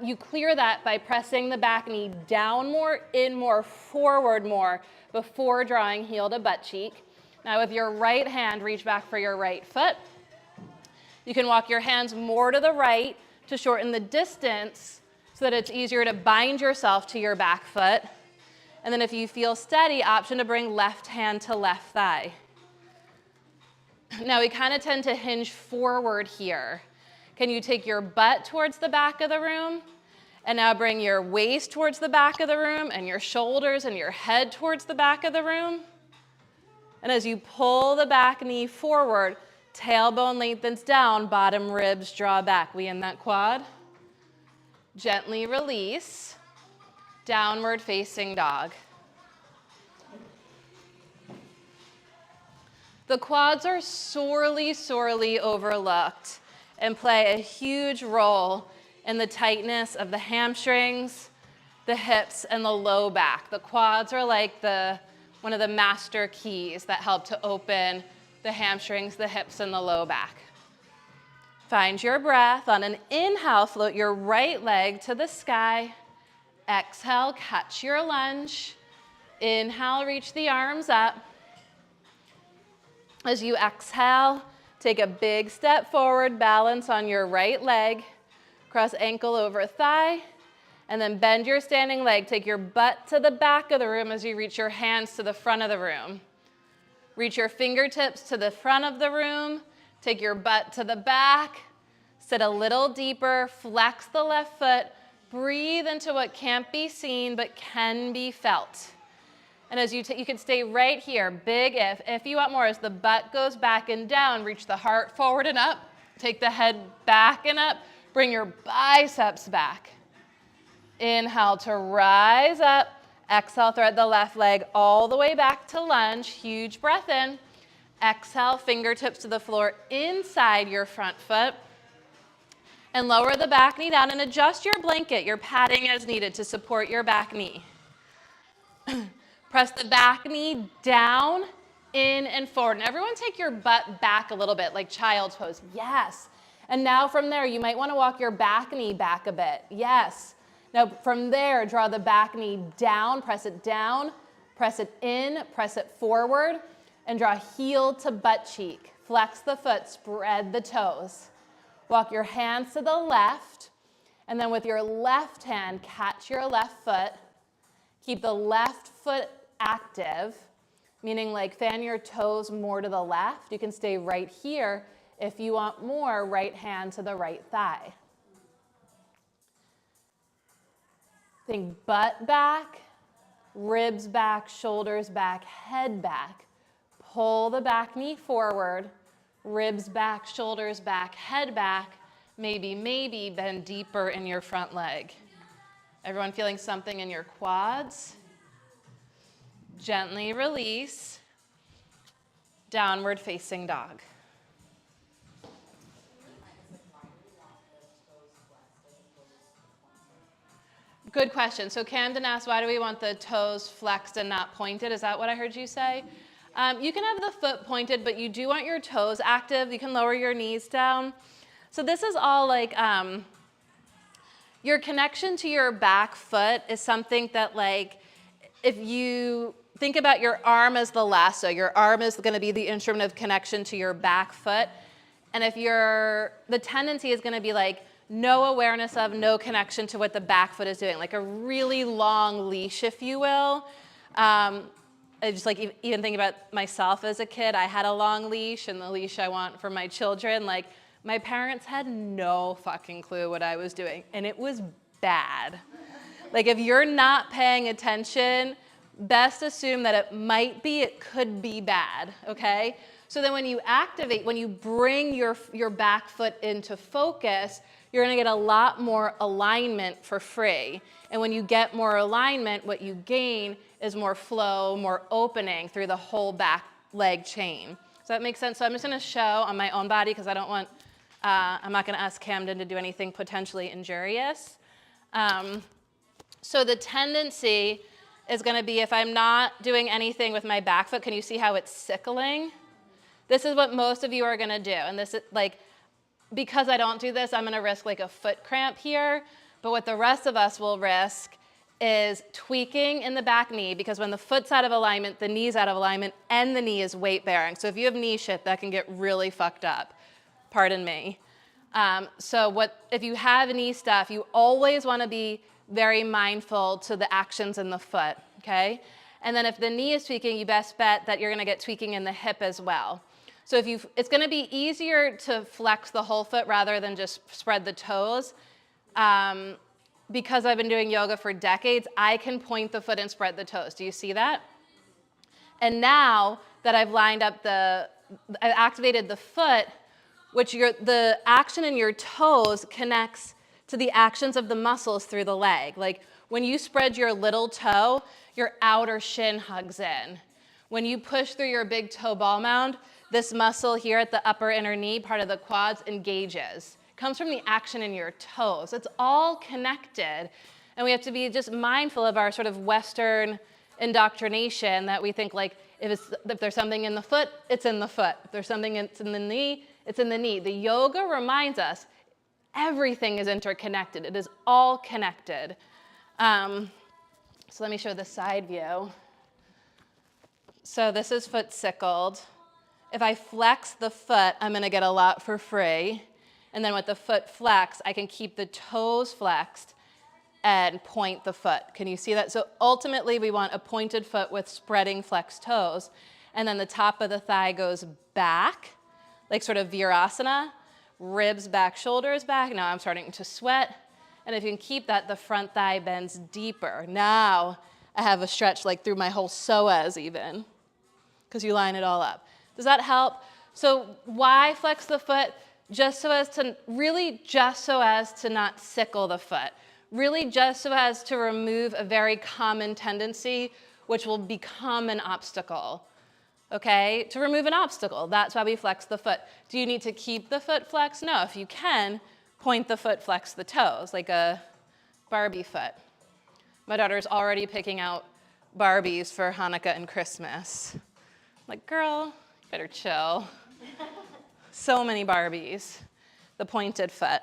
you clear that by pressing the back knee down more, in more, forward more, before drawing heel to butt cheek. Now with your right hand, reach back for your right foot. You can walk your hands more to the right to shorten the distance so that it's easier to bind yourself to your back foot. And then if you feel steady, option to bring left hand to left thigh. Now we kind of tend to hinge forward here. Can you take your butt towards the back of the room? And now bring your waist towards the back of the room and your shoulders and your head towards the back of the room. And as you pull the back knee forward, Tailbone lengthens down, bottom ribs draw back. We in that quad. Gently release, downward facing dog. The quads are sorely, sorely overlooked and play a huge role in the tightness of the hamstrings, the hips, and the low back. The quads are like one of the master keys that help to open the hamstrings, the hips, and the low back. Find your breath. On an inhale, float your right leg to the sky. Exhale, catch your lunge. Inhale, reach the arms up. As you exhale, take a big step forward, balance on your right leg, cross ankle over thigh, and then bend your standing leg. Take your butt to the back of the room as you reach your hands to the front of the room. Reach your fingertips to the front of the room, take your butt to the back, sit a little deeper, flex the left foot, breathe into what can't be seen but can be felt. And as you can stay right here, big if you want more, as the butt goes back and down, reach the heart forward and up, take the head back and up, bring your biceps back. Inhale to rise up, exhale, thread the left leg all the way back to lunge, huge breath in. Exhale, fingertips to the floor inside your front foot. And lower the back knee down and adjust your blanket, your padding as needed to support your back knee. Press the back knee down, in, and forward. And everyone take your butt back a little bit, like child's pose. Yes. And now from there, you might want to walk your back knee back a bit. Yes. Now from there, draw the back knee down, press it in, press it forward, and draw heel to butt cheek. Flex the foot, spread the toes. Walk your hands to the left, and then with your left hand, catch your left foot. Keep the left foot active, meaning like fan your toes more to the left. You can stay right here. If you want more, right hand to the right thigh. Think butt back, ribs back, shoulders back, head back. Pull the back knee forward, ribs back, shoulders back, head back. Maybe bend deeper in your front leg. Everyone feeling something in your quads? Gently release, downward facing dog. Good question. So Camden asked, why do we want the toes flexed and not pointed? Is that what I heard you say? You can have the foot pointed, but you do want your toes active. You can lower your knees down. So this is all like your connection to your back foot is something that, like, if you think about your arm as the lasso, your arm is going to be the instrument of connection to your back foot. And if the tendency is going to be like no awareness of, no connection to what the back foot is doing, like a really long leash, if you will. I just like even thinking about myself as a kid, I had a long leash, and the leash I want for my children, like my parents had no fucking clue what I was doing, and it was bad. Like if you're not paying attention, best assume that it could be bad, okay? So then when you activate, when you bring your back foot into focus, you're gonna get a lot more alignment for free. And when you get more alignment, what you gain is more flow, more opening through the whole back leg chain. Does that make sense? So I'm just gonna show on my own body because I'm not gonna ask Camden to do anything potentially injurious. So the tendency is gonna be, if I'm not doing anything with my back foot, can you see how it's sickling? This is what most of you are gonna do. And this is like, because I don't do this, I'm gonna risk like a foot cramp here. But what the rest of us will risk is tweaking in the back knee, because when the foot's out of alignment, the knee's out of alignment, and the knee is weight bearing. So if you have knee shit, that can get really fucked up. Pardon me. So if you have knee stuff, you always wanna be very mindful to the actions in the foot, okay? And then if the knee is tweaking, you best bet that you're gonna get tweaking in the hip as well. So it's gonna be easier to flex the whole foot rather than just spread the toes. Because I've been doing yoga for decades, I can point the foot and spread the toes. Do you see that? And now that I've lined up the I've activated the foot, which the action in your toes connects to the actions of the muscles through the leg. Like when you spread your little toe, your outer shin hugs in. When you push through your big toe ball mound, this muscle here at the upper inner knee, part of the quads, engages. It comes from the action in your toes. It's all connected. And we have to be just mindful of our sort of Western indoctrination that we think like if there's something in the foot, it's in the foot. If there's something it's in the knee, it's in the knee. The yoga reminds us everything is interconnected. It is all connected. So let me show the side view. So this is foot sickled. If I flex the foot, I'm going to get a lot for free. And then with the foot flex, I can keep the toes flexed and point the foot. Can you see that? So ultimately, we want a pointed foot with spreading flexed toes. And then the top of the thigh goes back, like sort of virasana, ribs back, shoulders back. Now I'm starting to sweat. And if you can keep that, the front thigh bends deeper. Now I have a stretch like through my whole psoas even, because you line it all up. Does that help? So why flex the foot? Just so as to not sickle the foot. Really just so as to remove a very common tendency, which will become an obstacle. Okay? To remove an obstacle. That's why we flex the foot. Do you need to keep the foot flexed? No. If you can, point the foot, flex the toes, like a Barbie foot. My daughter's already picking out Barbies for Hanukkah and Christmas. I'm like, girl, you better chill. So many Barbies. The pointed foot.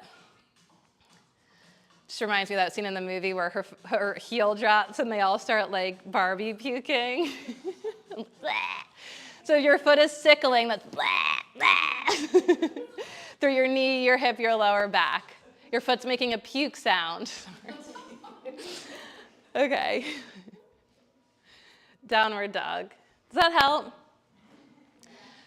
Just reminds me of that scene in the movie where her heel drops and they all start like Barbie puking. So your foot is sickling, that's through your knee, your hip, your lower back. Your foot's making a puke sound. Okay. Downward dog. Does that help?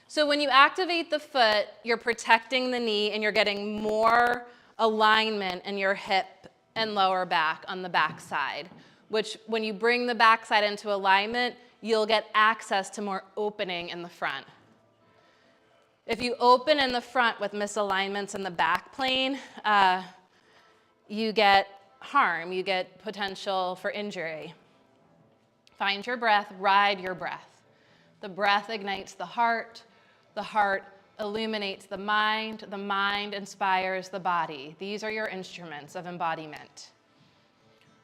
So when you activate the foot, you're protecting the knee and you're getting more alignment in your hip and lower back on the back side, which when you bring the back side into alignment, you'll get access to more opening in the front. If you open in the front with misalignments in the back plane, you get harm, you get potential for injury. Find your breath, ride your breath. The breath ignites the heart illuminates the mind inspires the body. These are your instruments of embodiment.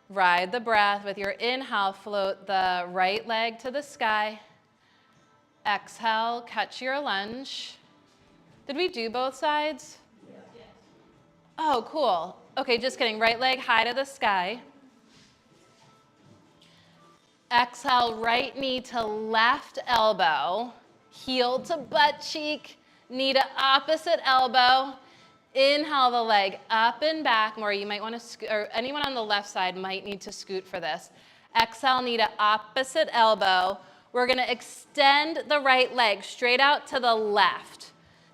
Ride the breath. With your inhale, float the right leg to the sky. Exhale, catch your lunge. Did we do both sides? Yes. Oh, cool. Okay, just kidding. Right leg high to the sky. Exhale, right knee to left elbow. Heel to butt cheek. Knee to opposite elbow. Inhale the leg up and back more. You might want to scoot, or anyone on the left side might need to scoot for this. Exhale, knee to opposite elbow. We're going to extend the right leg straight out to the left.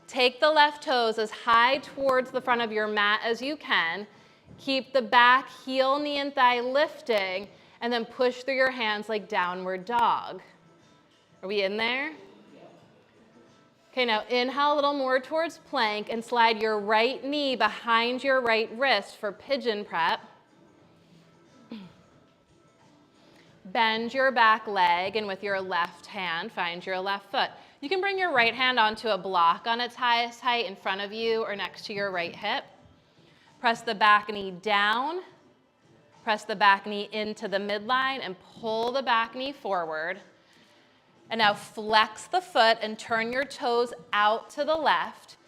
Take the left toes as high towards the front of your mat as you can. Keep the back heel, knee, and thigh lifting, and then push through your hands like downward dog. Are we in there? Okay, now inhale a little more towards plank and slide your right knee behind your right wrist for pigeon prep. Bend your back leg and with your left hand, find your left foot. You can bring your right hand onto a block on its highest height in front of you or next to your right hip. Press the back knee down. Press the back knee into the midline and pull the back knee forward. And now flex the foot and turn your toes out to the left.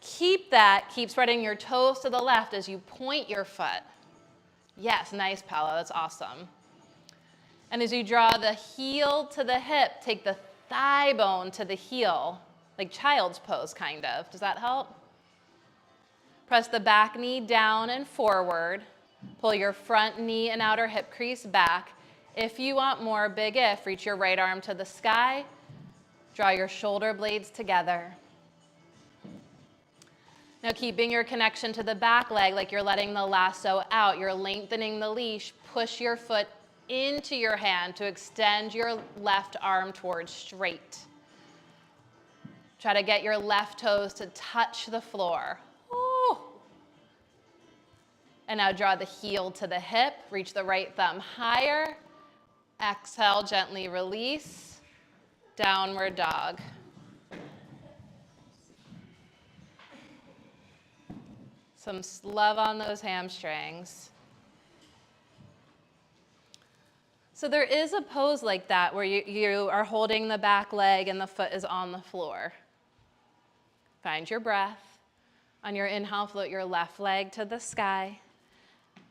Keep that, keep spreading your toes to the left as you point your foot. Yes, nice, Paolo, that's awesome. And as you draw the heel to the hip, take the thigh bone to the heel, like child's pose kind of. Does that help? Press the back knee down and forward. Pull your front knee and outer hip crease back. If you want more, big if, reach your right arm to the sky. Draw your shoulder blades together. Now keeping your connection to the back leg like you're letting the lasso out. You're lengthening the leash. Push your foot into your hand to extend your left arm towards straight. Try to get your left toes to touch the floor. Ooh. And now draw the heel to the hip. Reach the right thumb higher. Exhale, gently release. Downward dog. Some love on those hamstrings. So there is a pose like that where you are holding the back leg and the foot is on the floor. Find your breath. On your inhale, float your left leg to the sky.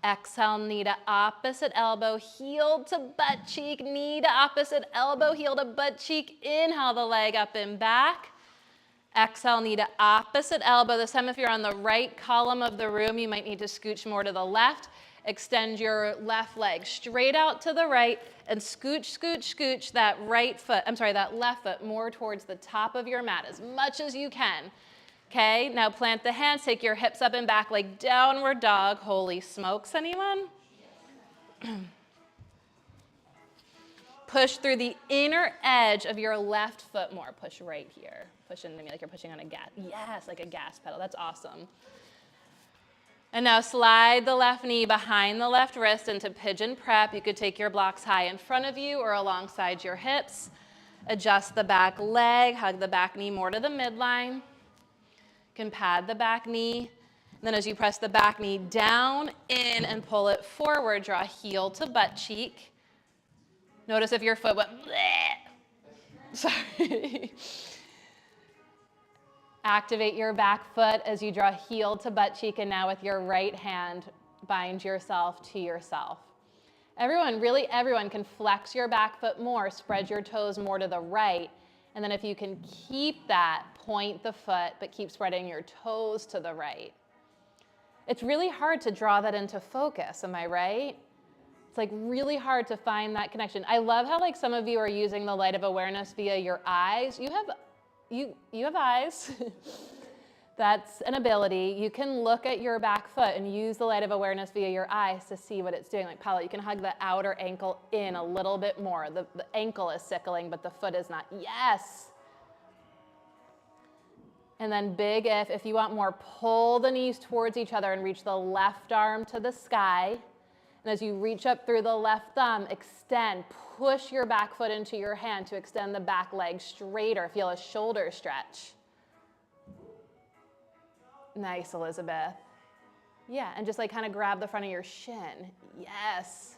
Exhale, knee to opposite elbow, heel to butt cheek, knee to opposite elbow, heel to butt cheek. Inhale the leg up and back. Exhale, knee to opposite elbow. This time if you're on the right column of the room, you might need to scooch more to the left. Extend your left leg straight out to the right and scooch, scooch, scooch that left foot more towards the top of your mat as much as you can. Okay, now plant the hands, take your hips up and back like downward dog. Holy smokes, anyone? Push through the inner edge of your left foot more. Push right here. Push into me like you're pushing on a gas. Yes, like a gas pedal. That's awesome. And now slide the left knee behind the left wrist into pigeon prep. You could take your blocks high in front of you or alongside your hips. Adjust the back leg, hug the back knee more to the midline. You can pad the back knee. And then as you press the back knee down, in, and pull it forward, draw heel to butt cheek. Notice if your foot went, bleh. Sorry. Activate your back foot as you draw heel to butt cheek, and now with your right hand, bind yourself to yourself. Everyone, really everyone can flex your back foot more, spread your toes more to the right, and then if you can keep that, point the foot, but keep spreading your toes to the right. It's really hard to draw that into focus, am I right? It's like really hard to find that connection. I love how like some of you are using the light of awareness via your eyes. You have eyes. That's an ability. You can look at your back foot and use the light of awareness via your eyes to see what it's doing. Like Paula, you can hug the outer ankle in a little bit more. The ankle is sickling, but the foot is not. Yes. And then big if you want more, pull the knees towards each other and reach the left arm to the sky. And as you reach up through the left thumb, extend, push your back foot into your hand to extend the back leg straighter. Feel a shoulder stretch. Nice, Elizabeth. Yeah, and just like kind of grab the front of your shin. Yes.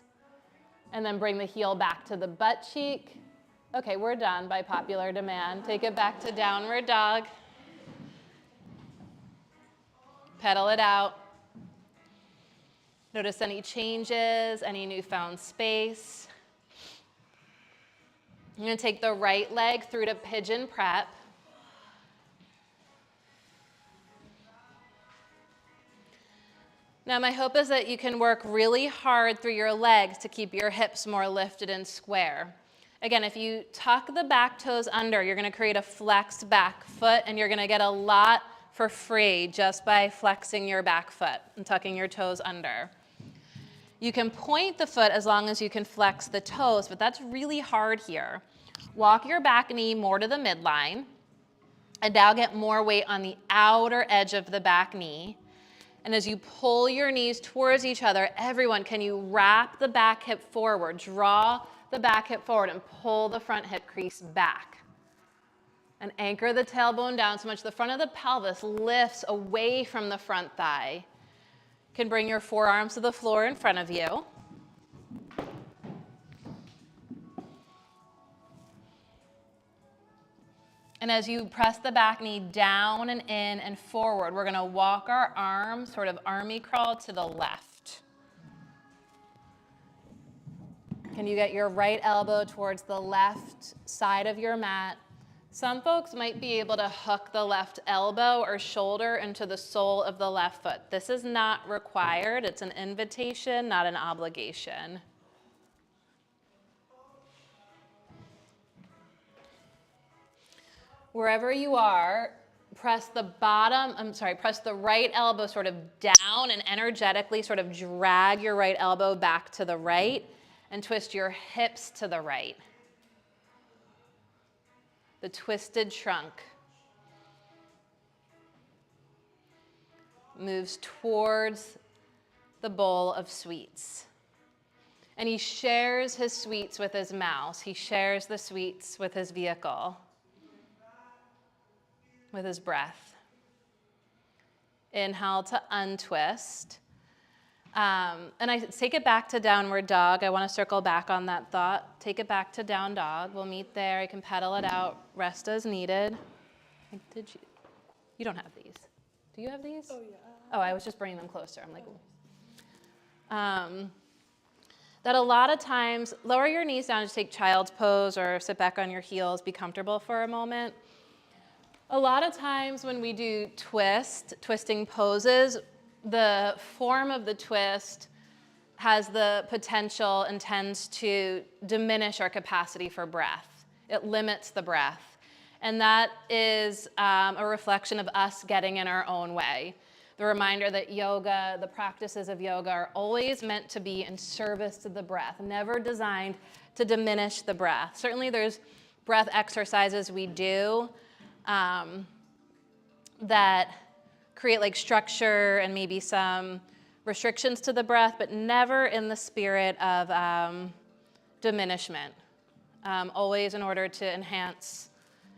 And then bring the heel back to the butt cheek. Okay, we're done by popular demand. Take it back to downward dog. Pedal it out. Notice any changes, any newfound space. I'm going to take the right leg through to pigeon prep. Now my hope is that you can work really hard through your legs to keep your hips more lifted and square. Again, if you tuck the back toes under, you're going to create a flexed back foot, and you're going to get a lot for free just by flexing your back foot and tucking your toes under. You can point the foot as long as you can flex the toes, but that's really hard here. Walk your back knee more to the midline, and now get more weight on the outer edge of the back knee. And as you pull your knees towards each other, everyone, can you wrap the back hip forward, draw the back hip forward, and pull the front hip crease back. And anchor the tailbone down so much the front of the pelvis lifts away from the front thigh. You can bring your forearms to the floor in front of you. And as you press the back knee down and in and forward, we're going to walk our arms, sort of army crawl to the left. Can you get your right elbow towards the left side of your mat? Some folks might be able to hook the left elbow or shoulder into the sole of the left foot. This is not required. It's an invitation, not an obligation. Wherever you are, press the right elbow sort of down and energetically sort of drag your right elbow back to the right and twist your hips to the right. The twisted trunk. moves towards the bowl of sweets. And he shares his sweets with his mouse. He shares the sweets with his vehicle, with his breath. Inhale to untwist. And I take it back to downward dog. I want to circle back on that thought. Take it back to down dog. We'll meet there. You can pedal it out. Rest as needed. You don't have these. Do you have these? Oh, yeah. Oh, I was just bringing them closer. I'm like, that a lot of times, lower your knees down, just take child's pose or sit back on your heels, be comfortable for a moment. A lot of times when we do twisting poses, the form of the twist has the potential and tends to diminish our capacity for breath. It limits the breath. And that is a reflection of us getting in our own way. The reminder that yoga, the practices of yoga are always meant to be in service to the breath, never designed to diminish the breath. Certainly there's breath exercises we do that create like structure and maybe some restrictions to the breath, but never in the spirit of diminishment, always in order to enhance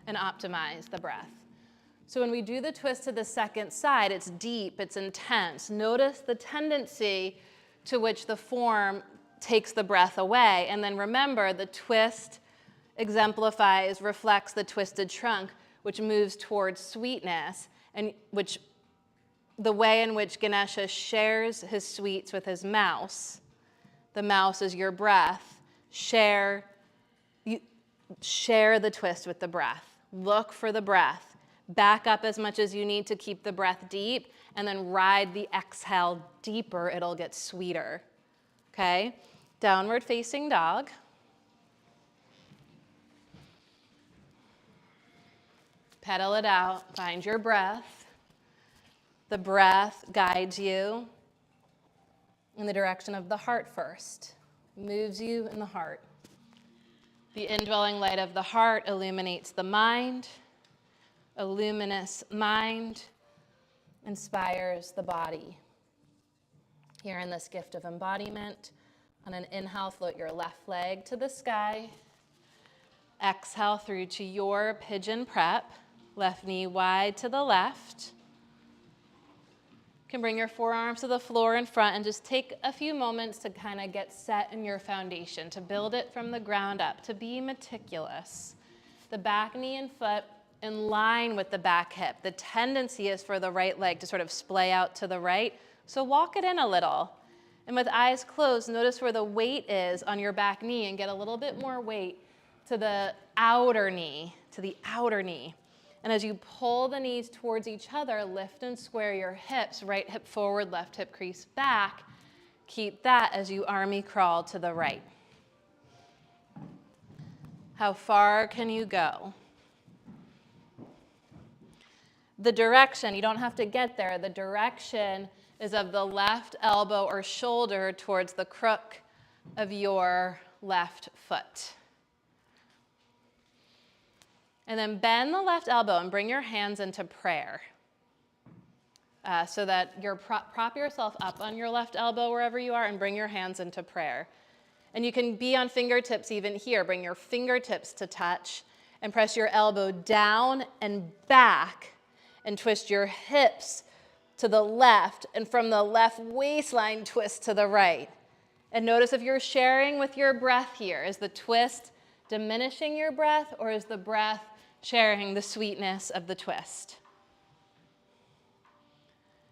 and optimize the breath. So when we do the twist to the second side, it's deep, it's intense. Notice the tendency to which the form takes the breath away. And then remember, the twist exemplifies, reflects the twisted trunk, which moves towards sweetness, and which the way in which Ganesha shares his sweets with his mouse. The mouse is your breath. Share the twist with the breath. Look for the breath. Back up as much as you need to keep the breath deep, and then ride the exhale deeper. It'll get sweeter. Okay? Downward facing dog. Pedal it out. Find your breath. The breath guides you in the direction of the heart first. Moves you in the heart. The indwelling light of the heart illuminates the mind. A luminous mind inspires the body. Here in this gift of embodiment, on an inhale, float your left leg to the sky. Exhale through to your pigeon prep. Left knee wide to the left. You can bring your forearms to the floor in front and just take a few moments to kind of get set in your foundation, to build it from the ground up, to be meticulous. The back knee and foot in line with the back hip. The tendency is for the right leg to sort of splay out to the right, so walk it in a little. And with eyes closed, notice where the weight is on your back knee and get a little bit more weight to the outer knee, And as you pull the knees towards each other, lift and square your hips, right hip forward, left hip crease back. Keep that as you army crawl to the right. How far can you go? The direction, you don't have to get there. The direction is of the left elbow or shoulder towards the crook of your left foot. And then bend the left elbow and bring your hands into prayer. So that you're prop yourself up on your left elbow wherever you are and bring your hands into prayer. And you can be on fingertips even here. Bring your fingertips to touch and press your elbow down and back and twist your hips to the left, and from the left waistline, twist to the right. And notice if you're sharing with your breath here. Is the twist diminishing your breath, or is the breath sharing the sweetness of the twist?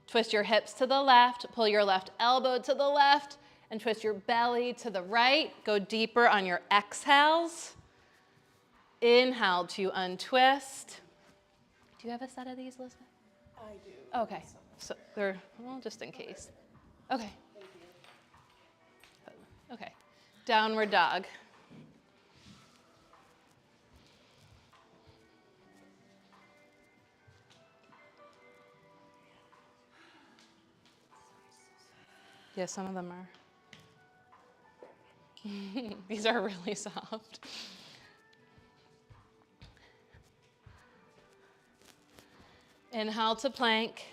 Twist your hips to the left, pull your left elbow to the left, and twist your belly to the right. Go deeper on your exhales. Inhale to untwist. Do you have a set of these, Elizabeth? I do. Okay, so they're, well, just in case. Okay. Okay, downward dog. Yeah, some of them are. These are really soft. Inhale to plank.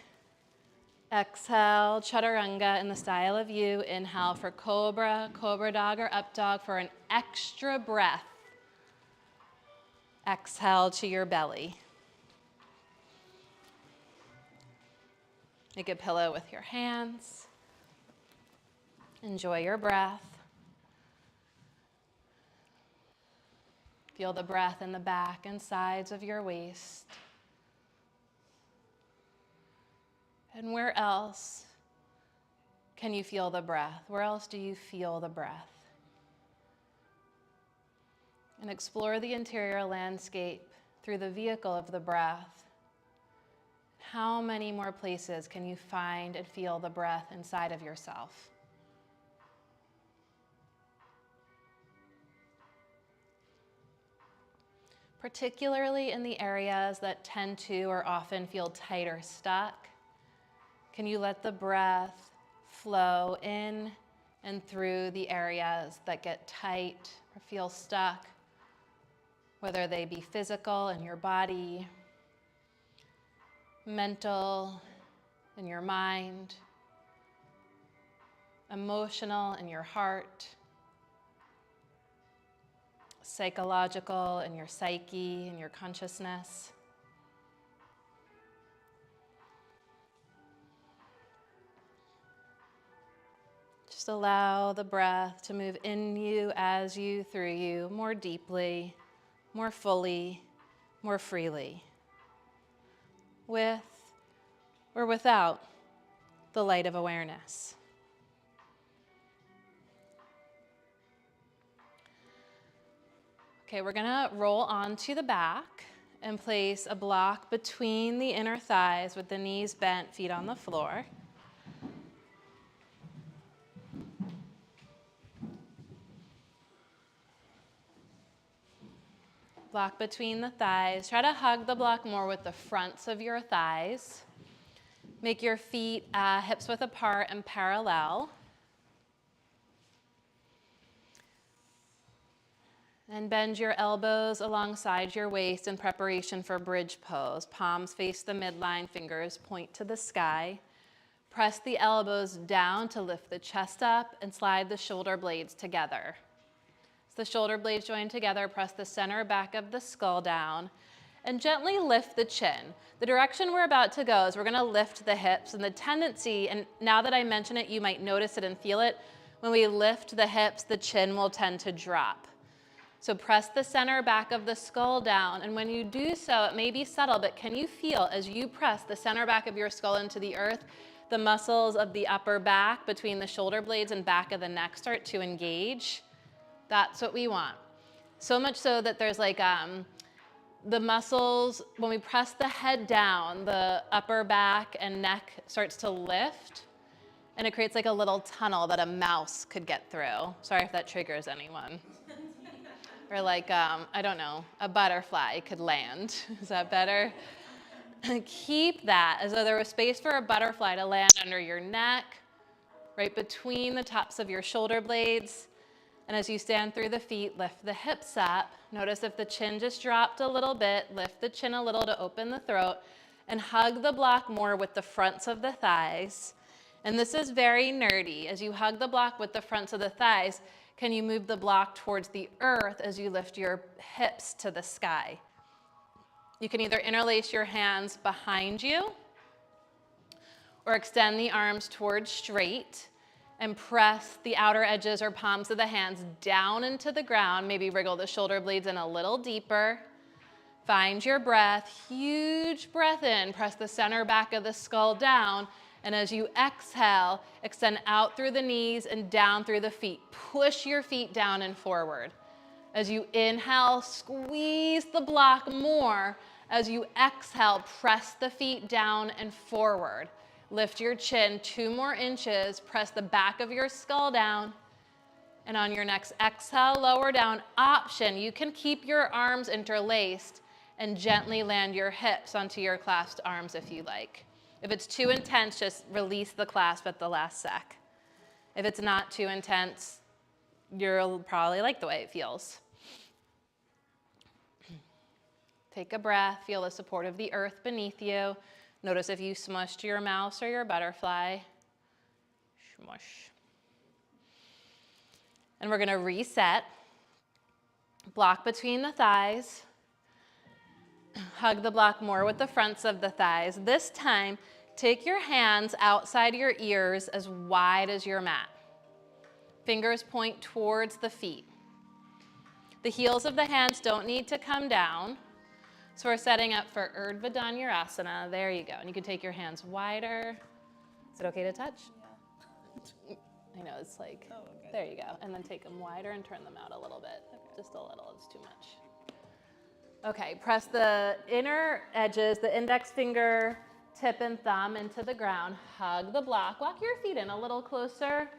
Exhale, chaturanga in the style of you. Inhale for cobra, cobra dog or up dog for an extra breath. Exhale to your belly. Make a pillow with your hands. Enjoy your breath. Feel the breath in the back and sides of your waist. And where else can you feel the breath? Where else do you feel the breath? And explore the interior landscape through the vehicle of the breath. How many more places can you find and feel the breath inside of yourself? Particularly in the areas that tend to or often feel tight or stuck, can you let the breath flow in and through the areas that get tight or feel stuck, whether they be physical in your body, mental in your mind, emotional in your heart, psychological in your psyche and your consciousness. Just allow the breath to move in you, as you, through you, more deeply, more fully, more freely, with or without the light of awareness. Okay, we're gonna roll onto the back and place a block between the inner thighs with the knees bent, feet on the floor. Block between the thighs. Try to hug the block more with the fronts of your thighs. Make your feet hips width apart and parallel. And bend your elbows alongside your waist in preparation for bridge pose. Palms face the midline, fingers point to the sky. Press the elbows down to lift the chest up and slide the shoulder blades together. As the shoulder blades join together, press the center back of the skull down and gently lift the chin. The direction we're about to go is we're gonna lift the hips, and the tendency, and now that I mention it, you might notice it and feel it, when we lift the hips, the chin will tend to drop. So press the center back of the skull down, and when you do so, it may be subtle, but can you feel as you press the center back of your skull into the earth, the muscles of the upper back between the shoulder blades and back of the neck start to engage? That's what we want. So much so that there's like the muscles, when we press the head down, the upper back and neck starts to lift, and it creates like a little tunnel that a mouse could get through. Sorry if that triggers anyone. Or like, I don't know, a butterfly could land. Is that better? Keep that as though there was space for a butterfly to land under your neck, right between the tops of your shoulder blades. And as you stand through the feet, lift the hips up. Notice if the chin just dropped a little bit, lift the chin a little to open the throat, and hug the block more with the fronts of the thighs. And this is very nerdy. As you hug the block with the fronts of the thighs, can you move the block towards the earth as you lift your hips to the sky? You can either interlace your hands behind you or extend the arms towards straight and press the outer edges or palms of the hands down into the ground. Maybe wriggle the shoulder blades in a little deeper. Find your breath, huge breath in, press the center back of the skull down, and as you exhale, extend out through the knees and down through the feet. Push your feet down and forward. As you inhale, squeeze the block more. As you exhale, press the feet down and forward. Lift your chin 2 more inches, press the back of your skull down, and on your next exhale, lower down option. You can keep your arms interlaced and gently land your hips onto your clasped arms if you like. If it's too intense, just release the clasp at the last sec. If it's not too intense, you'll probably like the way it feels. Take a breath, feel the support of the earth beneath you. Notice if you smushed your mouse or your butterfly. Smush. And we're gonna reset. Block between the thighs. Hug the block more with the fronts of the thighs. This time, take your hands outside your ears as wide as your mat. Fingers point towards the feet. The heels of the hands don't need to come down. So we're setting up for Urdhva Dhanurasana. There you go. And you can take your hands wider. Is it okay to touch? Yeah. I know, it's like, oh, okay. There you go. And then take them wider and turn them out a little bit. Okay. Just a little, it's too much. Okay, press the inner edges, the index finger, tip and thumb into the ground. Hug the block. Walk your feet in a little closer.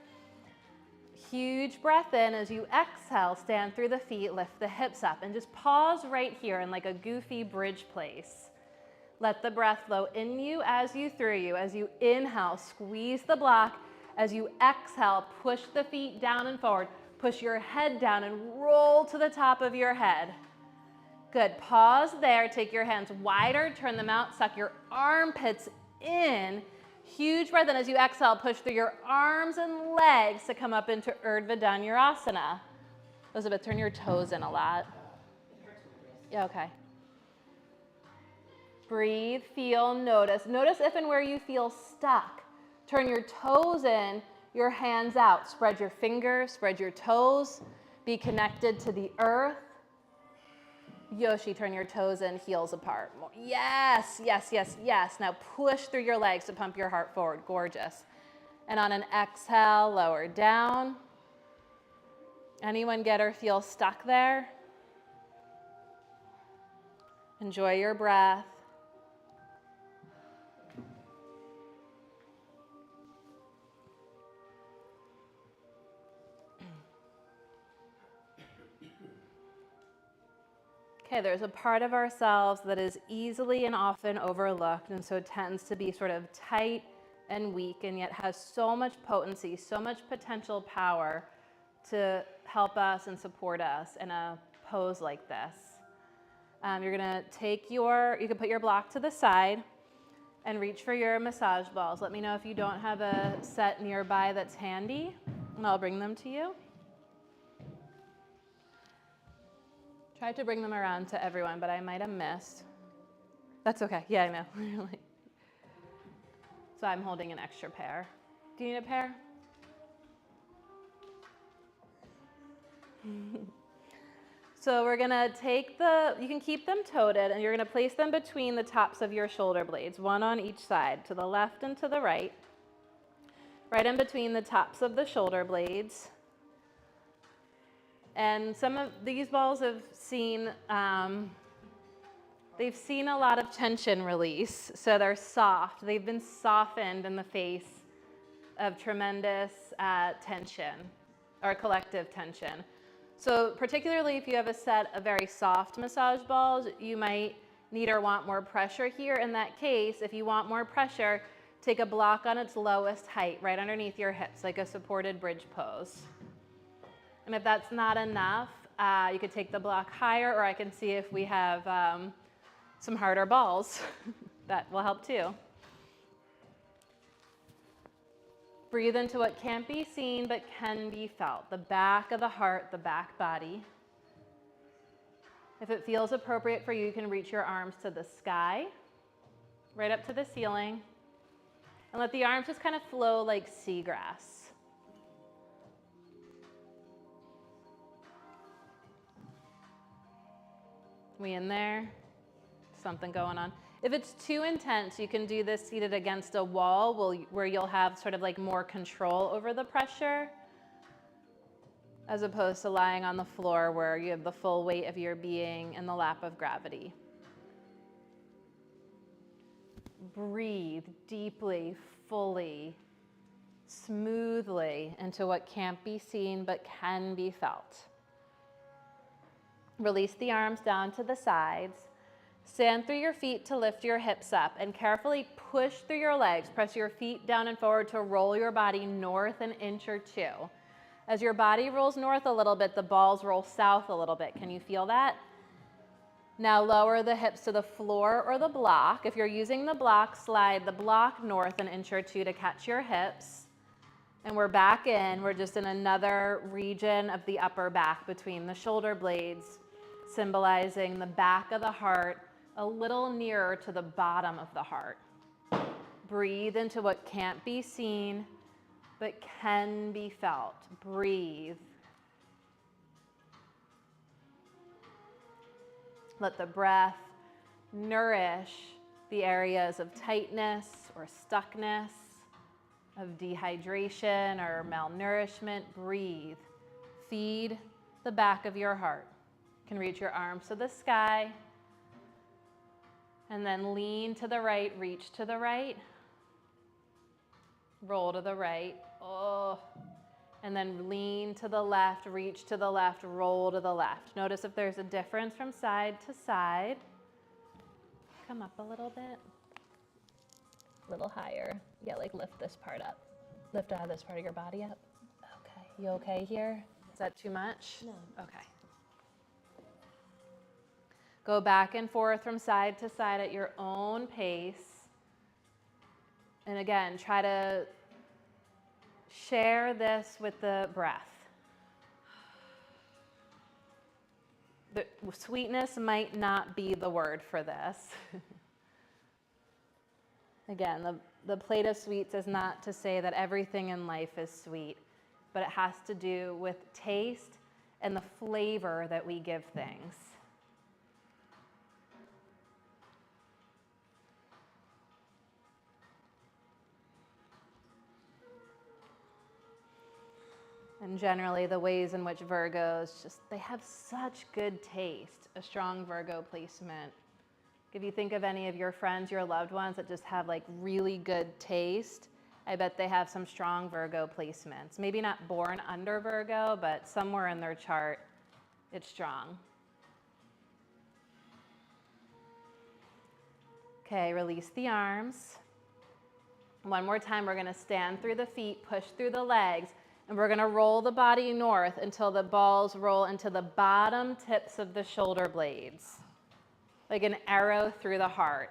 Huge breath in. As you exhale, stand through the feet, lift the hips up, and just pause right here in like a goofy bridge place. Let the breath flow in you as you through you. As you inhale, squeeze the block. As you exhale, push the feet down and forward. Push your head down and roll to the top of your head. Good. Pause there. Take your hands wider, turn them out, suck your armpits in. Huge breath in. As you exhale, push through your arms and legs to come up into Urdhva Dhanurasana. Elizabeth, turn your toes in a lot. Yeah, okay. Breathe, feel, notice. Notice if and where you feel stuck. Turn your toes in, your hands out. Spread your fingers, spread your toes. Be connected to the earth. Yoshi, turn your toes in, heels apart. Yes, yes, yes, yes. Now push through your legs to pump your heart forward. Gorgeous. And on an exhale, lower down. Anyone get or feel stuck there? Enjoy your breath. Okay, there's a part of ourselves that is easily and often overlooked, and so it tends to be sort of tight and weak, and yet has so much potency, so much potential power to help us and support us in a pose like this. You're gonna you can put your block to the side and reach for your massage balls. Let me know if you don't have a set nearby that's handy, and I'll bring them to you. Tried to bring them around to everyone, but I might have missed. That's okay. Yeah, I know. So I'm holding an extra pair. Do you need a pair? So we're gonna take you can keep them toted, and you're gonna place them between the tops of your shoulder blades, one on each side, to the left and to the right. Right in between the tops of the shoulder blades. And some of these balls have seen, they've seen a lot of tension release, so they're soft. They've been softened in the face of tremendous tension, or collective tension. So particularly if you have a set of very soft massage balls, you might need or want more pressure here. In that case, if you want more pressure, take a block on its lowest height, right underneath your hips, like a supported bridge pose. And if that's not enough, you could take the block higher, or I can see if we have some harder balls. That will help too. Breathe into what can't be seen but can be felt. The back of the heart, the back body. If it feels appropriate for you, you can reach your arms to the sky, right up to the ceiling, and let the arms just kind of flow like seagrass. We in there? Something going on. If it's too intense, you can do this seated against a wall where you'll have sort of like more control over the pressure, as opposed to lying on the floor where you have the full weight of your being in the lap of gravity. Breathe deeply, fully, smoothly into what can't be seen but can be felt. Release the arms down to the sides. Stand through your feet to lift your hips up, and carefully push through your legs. Press your feet down and forward to roll your body north an inch or two. As your body rolls north a little bit, the balls roll south a little bit. Can you feel that? Now lower the hips to the floor or the block. If you're using the block, slide the block north an inch or two to catch your hips. And we're back in. We're just in another region of the upper back between the shoulder blades, symbolizing the back of the heart a little nearer to the bottom of the heart. Breathe into what can't be seen, but can be felt. Breathe. Let the breath nourish the areas of tightness or stuckness, of dehydration or malnourishment. Breathe. Feed the back of your heart. You can reach your arms to the sky, and then lean to the right, reach to the right, roll to the right, and then lean to the left, reach to the left, roll to the left. Notice if there's a difference from side to side. Come up a little bit. A little higher. Yeah, like lift this part up. Lift this part of your body up. Okay. You okay here? Is that too much? No. Okay. Go back and forth from side to side at your own pace. And again, try to share this with the breath. The sweetness might not be the word for this. Again, the plate of sweets is not to say that everything in life is sweet, but it has to do with taste and the flavor that we give things. And generally the ways in which Virgos they have such good taste, a strong Virgo placement. If you think of any of your friends, your loved ones that just have like really good taste, I bet they have some strong Virgo placements. Maybe not born under Virgo, but somewhere in their chart, it's strong. Okay, release the arms. One more time, we're gonna stand through the feet, push through the legs, and we're gonna roll the body north until the balls roll into the bottom tips of the shoulder blades, like an arrow through the heart.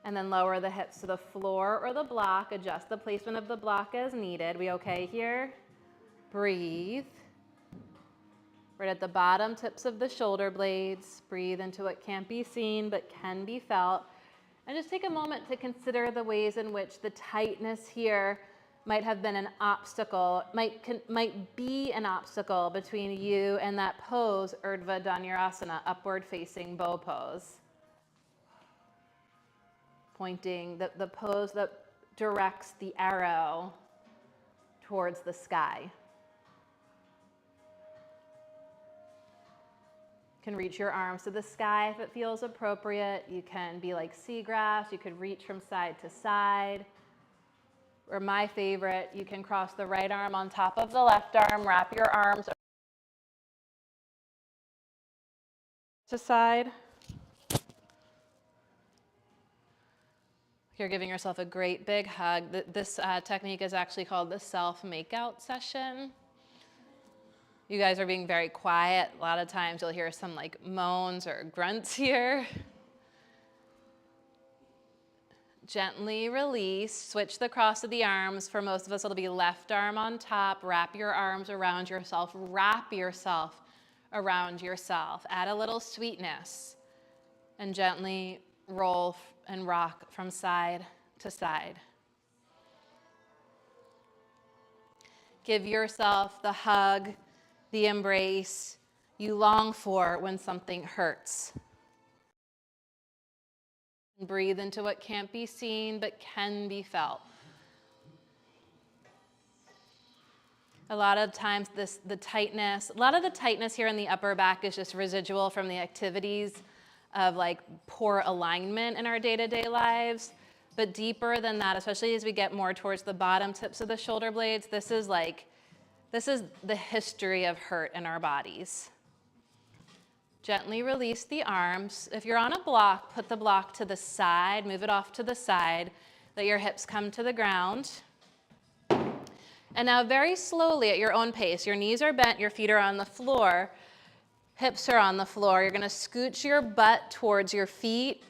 And then lower the hips to the floor or the block. Adjust the placement of the block as needed. We okay here? Breathe. Right at the bottom tips of the shoulder blades. Breathe into what can't be seen but can be felt. And just take a moment to consider the ways in which the tightness here might have been an obstacle, might be an obstacle between you and that pose, Urdhva Dhanurasana, upward facing bow pose. Pointing the pose that directs the arrow towards the sky. You can reach your arms to the sky if it feels appropriate. You can be like seagrass. You could reach from side to side. Or my favorite, you can cross the right arm on top of the left arm, wrap your arms to side. You're giving yourself a great big hug. This technique is actually called the self-makeout session. You guys are being very quiet. A lot of times you'll hear some like moans or grunts here. Gently release, switch the cross of the arms. For most of us, it'll be left arm on top. Wrap your arms around yourself. Wrap yourself around yourself. Add a little sweetness and gently roll and rock from side to side. Give yourself the hug, the embrace you long for when something hurts. Breathe into what can't be seen but can be felt. A lot of times a lot of the tightness here in the upper back is just residual from the activities of like poor alignment in our day-to-day lives. But deeper than that, especially as we get more towards the bottom tips of the shoulder blades, this is the history of hurt in our bodies. Gently release the arms. If you're on a block, put the block to the side, move it off to the side, let your hips come to the ground. And now very slowly at your own pace, your knees are bent, your feet are on the floor. Hips are on the floor. You're gonna scooch your butt towards your feet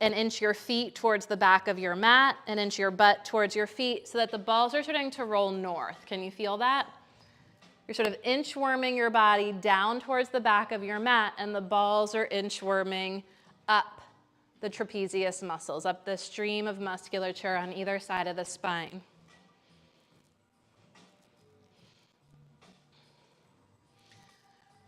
and inch your feet towards the back of your mat and inch your butt towards your feet so that the balls are starting to roll north. Can you feel that? You're sort of inchworming your body down towards the back of your mat and the balls are inchworming up the trapezius muscles, up the stream of musculature on either side of the spine.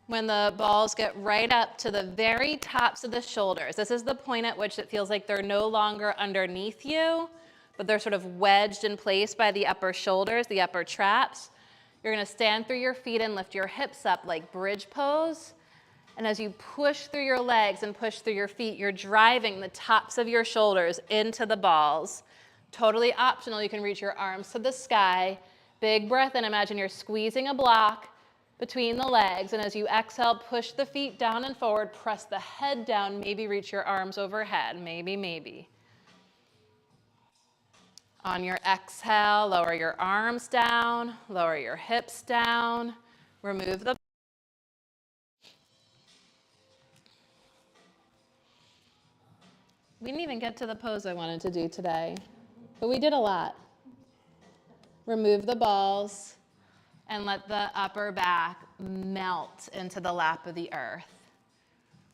When the balls get right up to the very tops of the shoulders, this is the point at which it feels like they're no longer underneath you, but they're sort of wedged in place by the upper shoulders, the upper traps. You're gonna stand through your feet and lift your hips up like bridge pose. And as you push through your legs and push through your feet, you're driving the tops of your shoulders into the balls. Totally optional, you can reach your arms to the sky. Big breath in, imagine you're squeezing a block between the legs, and as you exhale, push the feet down and forward, press the head down, maybe reach your arms overhead, maybe. On your exhale, lower your arms down, lower your hips down, remove the We didn't even get to the pose I wanted to do today, but we did a lot. Remove the balls and let the upper back melt into the lap of the earth.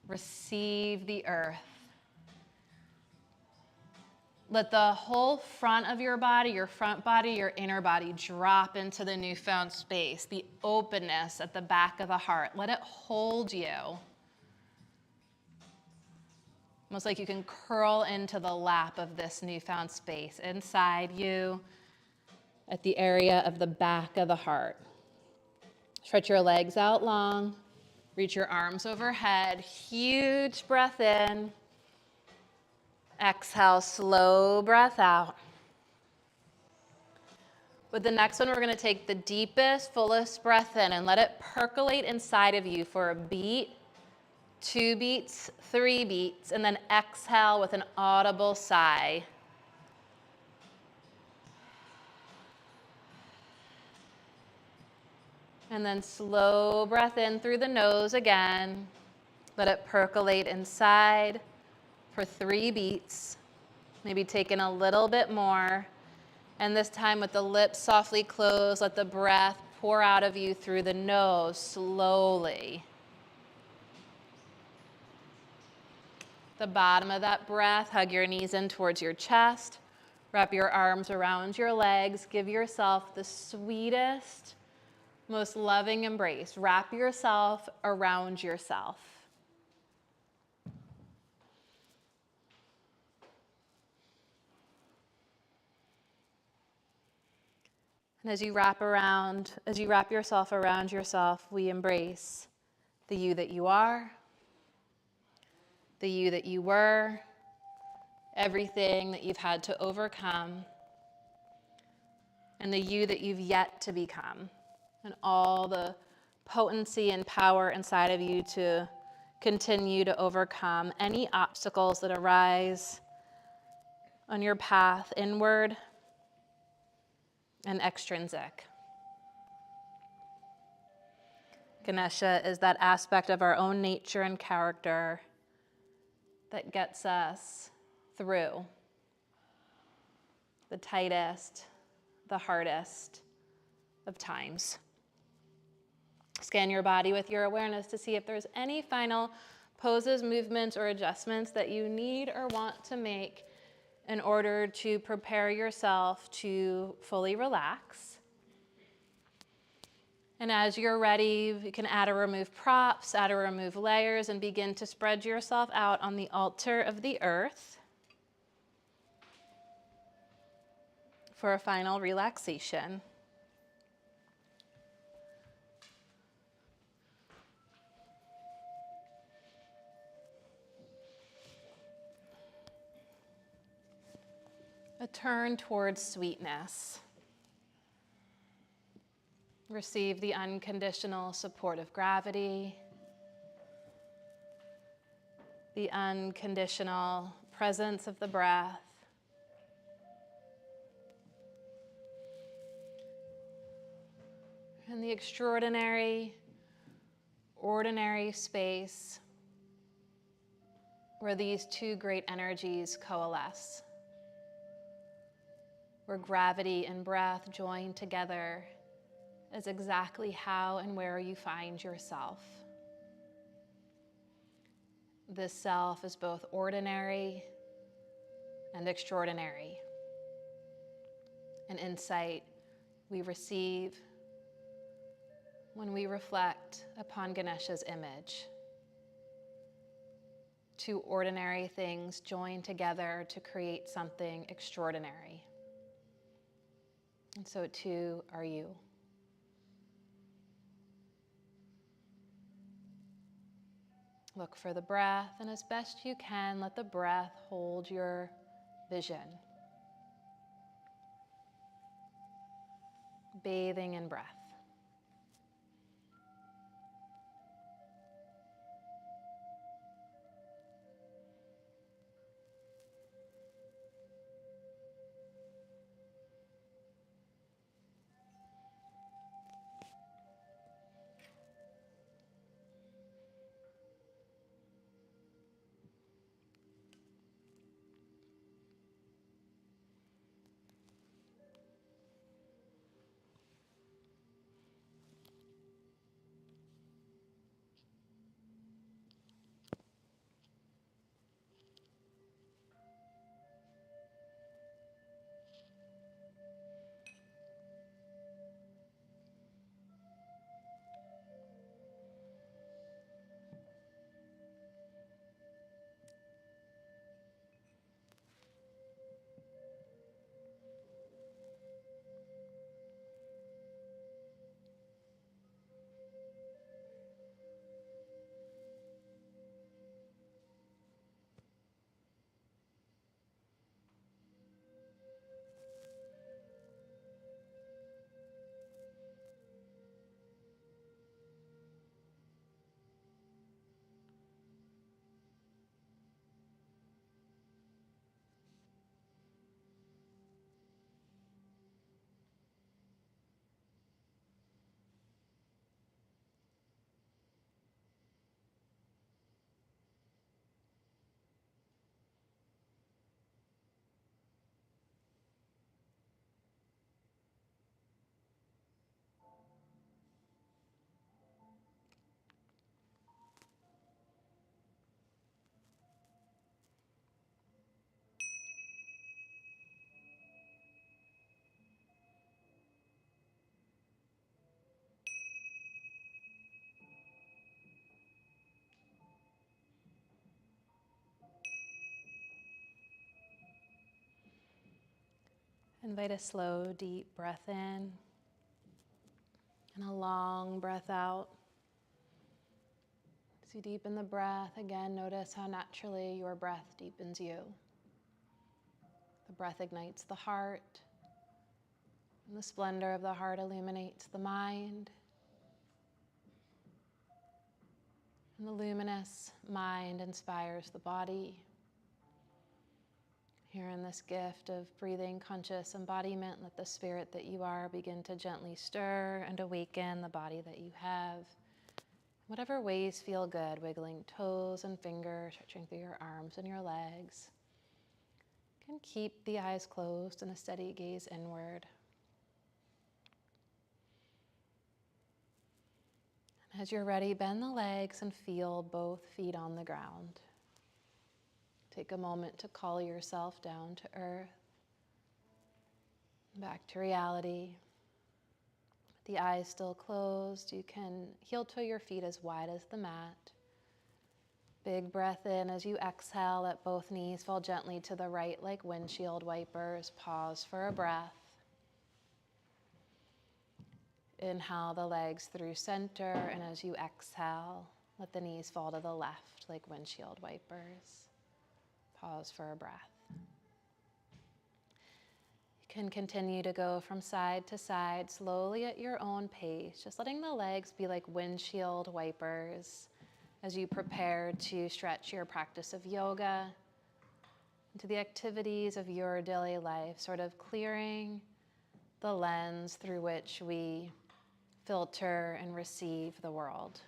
Receive the earth. Let the whole front of your body, your front body, your inner body drop into the newfound space, the openness at the back of the heart. Let it hold you. Almost like you can curl into the lap of this newfound space inside you at the area of the back of the heart. Stretch your legs out long, reach your arms overhead, huge breath in. Exhale, slow breath out. With the next one, we're gonna take the deepest, fullest breath in and let it percolate inside of you for a beat, 2 beats, 3 beats, and then exhale with an audible sigh. And then slow breath in through the nose again. Let it percolate inside for 3 beats. Maybe take in a little bit more. And this time with the lips softly closed, let the breath pour out of you through the nose slowly. The bottom of that breath, hug your knees in towards your chest. Wrap your arms around your legs. Give yourself the sweetest, most loving embrace. Wrap yourself around yourself. And as you wrap yourself around yourself, we embrace the you that you are, the you that you were, everything that you've had to overcome, and the you that you've yet to become, and all the potency and power inside of you to continue to overcome any obstacles that arise on your path inward and extrinsic. Ganesha is that aspect of our own nature and character that gets us through the tightest, the hardest of times. Scan your body with your awareness to see if there's any final poses, movements, or adjustments that you need or want to make in order to prepare yourself to fully relax. And as you're ready, you can add or remove props, add or remove layers, and begin to spread yourself out on the altar of the earth for a final relaxation. A turn towards sweetness. Receive the unconditional support of gravity, the unconditional presence of the breath, and the extraordinary ordinary space where these two great energies coalesce, where gravity and breath join together is exactly how and where you find yourself. This self is both ordinary and extraordinary. An insight we receive when we reflect upon Ganesha's image. Two ordinary things join together to create something extraordinary. And so too are you. Look for the breath, and as best you can, let the breath hold your vision. Bathing in breath. Invite a slow, deep breath in and a long breath out. As you deepen the breath, again, notice how naturally your breath deepens you. The breath ignites the heart, and the splendor of the heart illuminates the mind. And the luminous mind inspires the body. Here in this gift of breathing conscious embodiment, let the spirit that you are begin to gently stir and awaken the body that you have. Whatever ways feel good, wiggling toes and fingers, stretching through your arms and your legs. You can keep the eyes closed and a steady gaze inward. And as you're ready, bend the legs and feel both feet on the ground. Take a moment to call yourself down to earth, back to reality. With the eyes still closed, you can heel toe your feet as wide as the mat. Big breath in as you exhale, let both knees fall gently to the right like windshield wipers. Pause for a breath. Inhale the legs through center, and as you exhale, let the knees fall to the left like windshield wipers. Pause for a breath. You can continue to go from side to side, slowly at your own pace, just letting the legs be like windshield wipers as you prepare to stretch your practice of yoga into the activities of your daily life, sort of clearing the lens through which we filter and receive the world.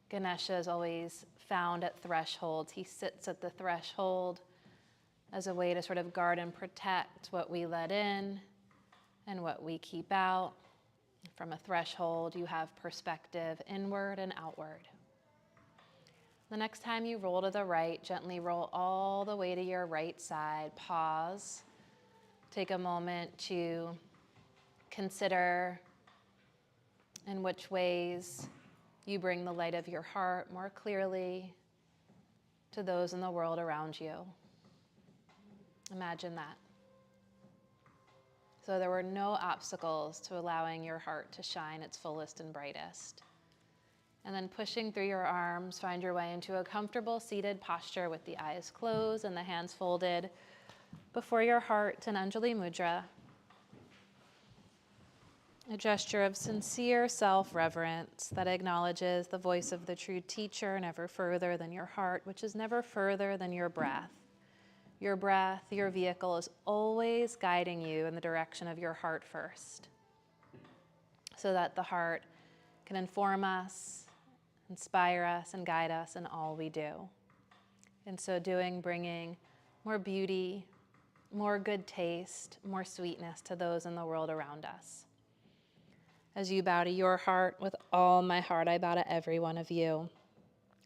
Ganesha is always found at thresholds. He sits at the threshold as a way to sort of guard and protect what we let in and what we keep out. From a threshold, you have perspective inward and outward. The next time you roll to the right, gently roll all the way to your right side. Pause. Take a moment to consider in which ways you bring the light of your heart more clearly to those in the world around you. Imagine that. So there were no obstacles to allowing your heart to shine its fullest and brightest. And then pushing through your arms, find your way into a comfortable seated posture with the eyes closed and the hands folded before your heart in Anjali Mudra. A gesture of sincere self-reverence that acknowledges the voice of the true teacher never further than your heart, which is never further than your breath. Your breath, your vehicle, is always guiding you in the direction of your heart first, so that the heart can inform us, inspire us, and guide us in all we do. In so doing, bringing more beauty, more good taste, more sweetness to those in the world around us. As you bow to your heart, with all my heart, I bow to every one of you.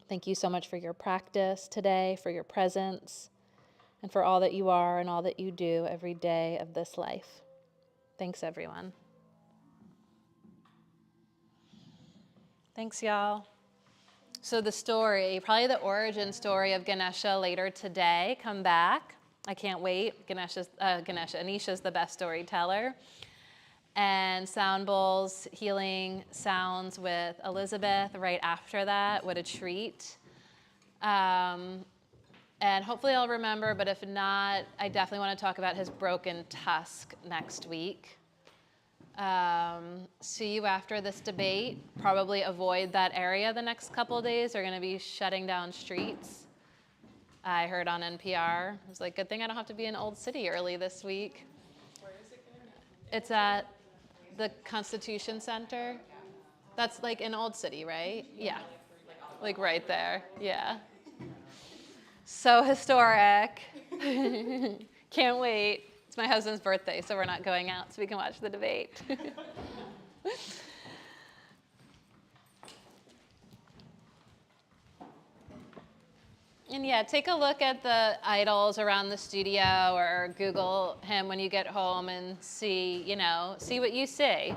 Thank you so much for your practice today, for your presence, and for all that you are and all that you do every day of this life. Thanks, everyone. Thanks, y'all. So the story, probably the origin story of Ganesha later today. Come back. I can't wait. Anisha's the best storyteller. And Sound Bowls, Healing Sounds with Elizabeth right after that. What a treat. And hopefully I'll remember, but if not, I definitely want to talk about his broken tusk next week. See you after this debate. Probably avoid that area the next couple of days. They're going to be shutting down streets. I heard on NPR. I was like, good thing I don't have to be in Old City early this week. Where is it going to happen? It's at the Constitution Center. That's like in Old City, right? Yeah. Like right there. Yeah. So historic. Can't wait. It's my husband's birthday, so we're not going out so we can watch the debate. And yeah, take a look at the idols around the studio or Google him when you get home and see what you see.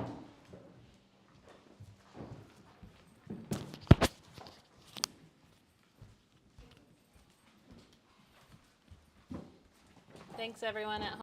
Thanks everyone at home.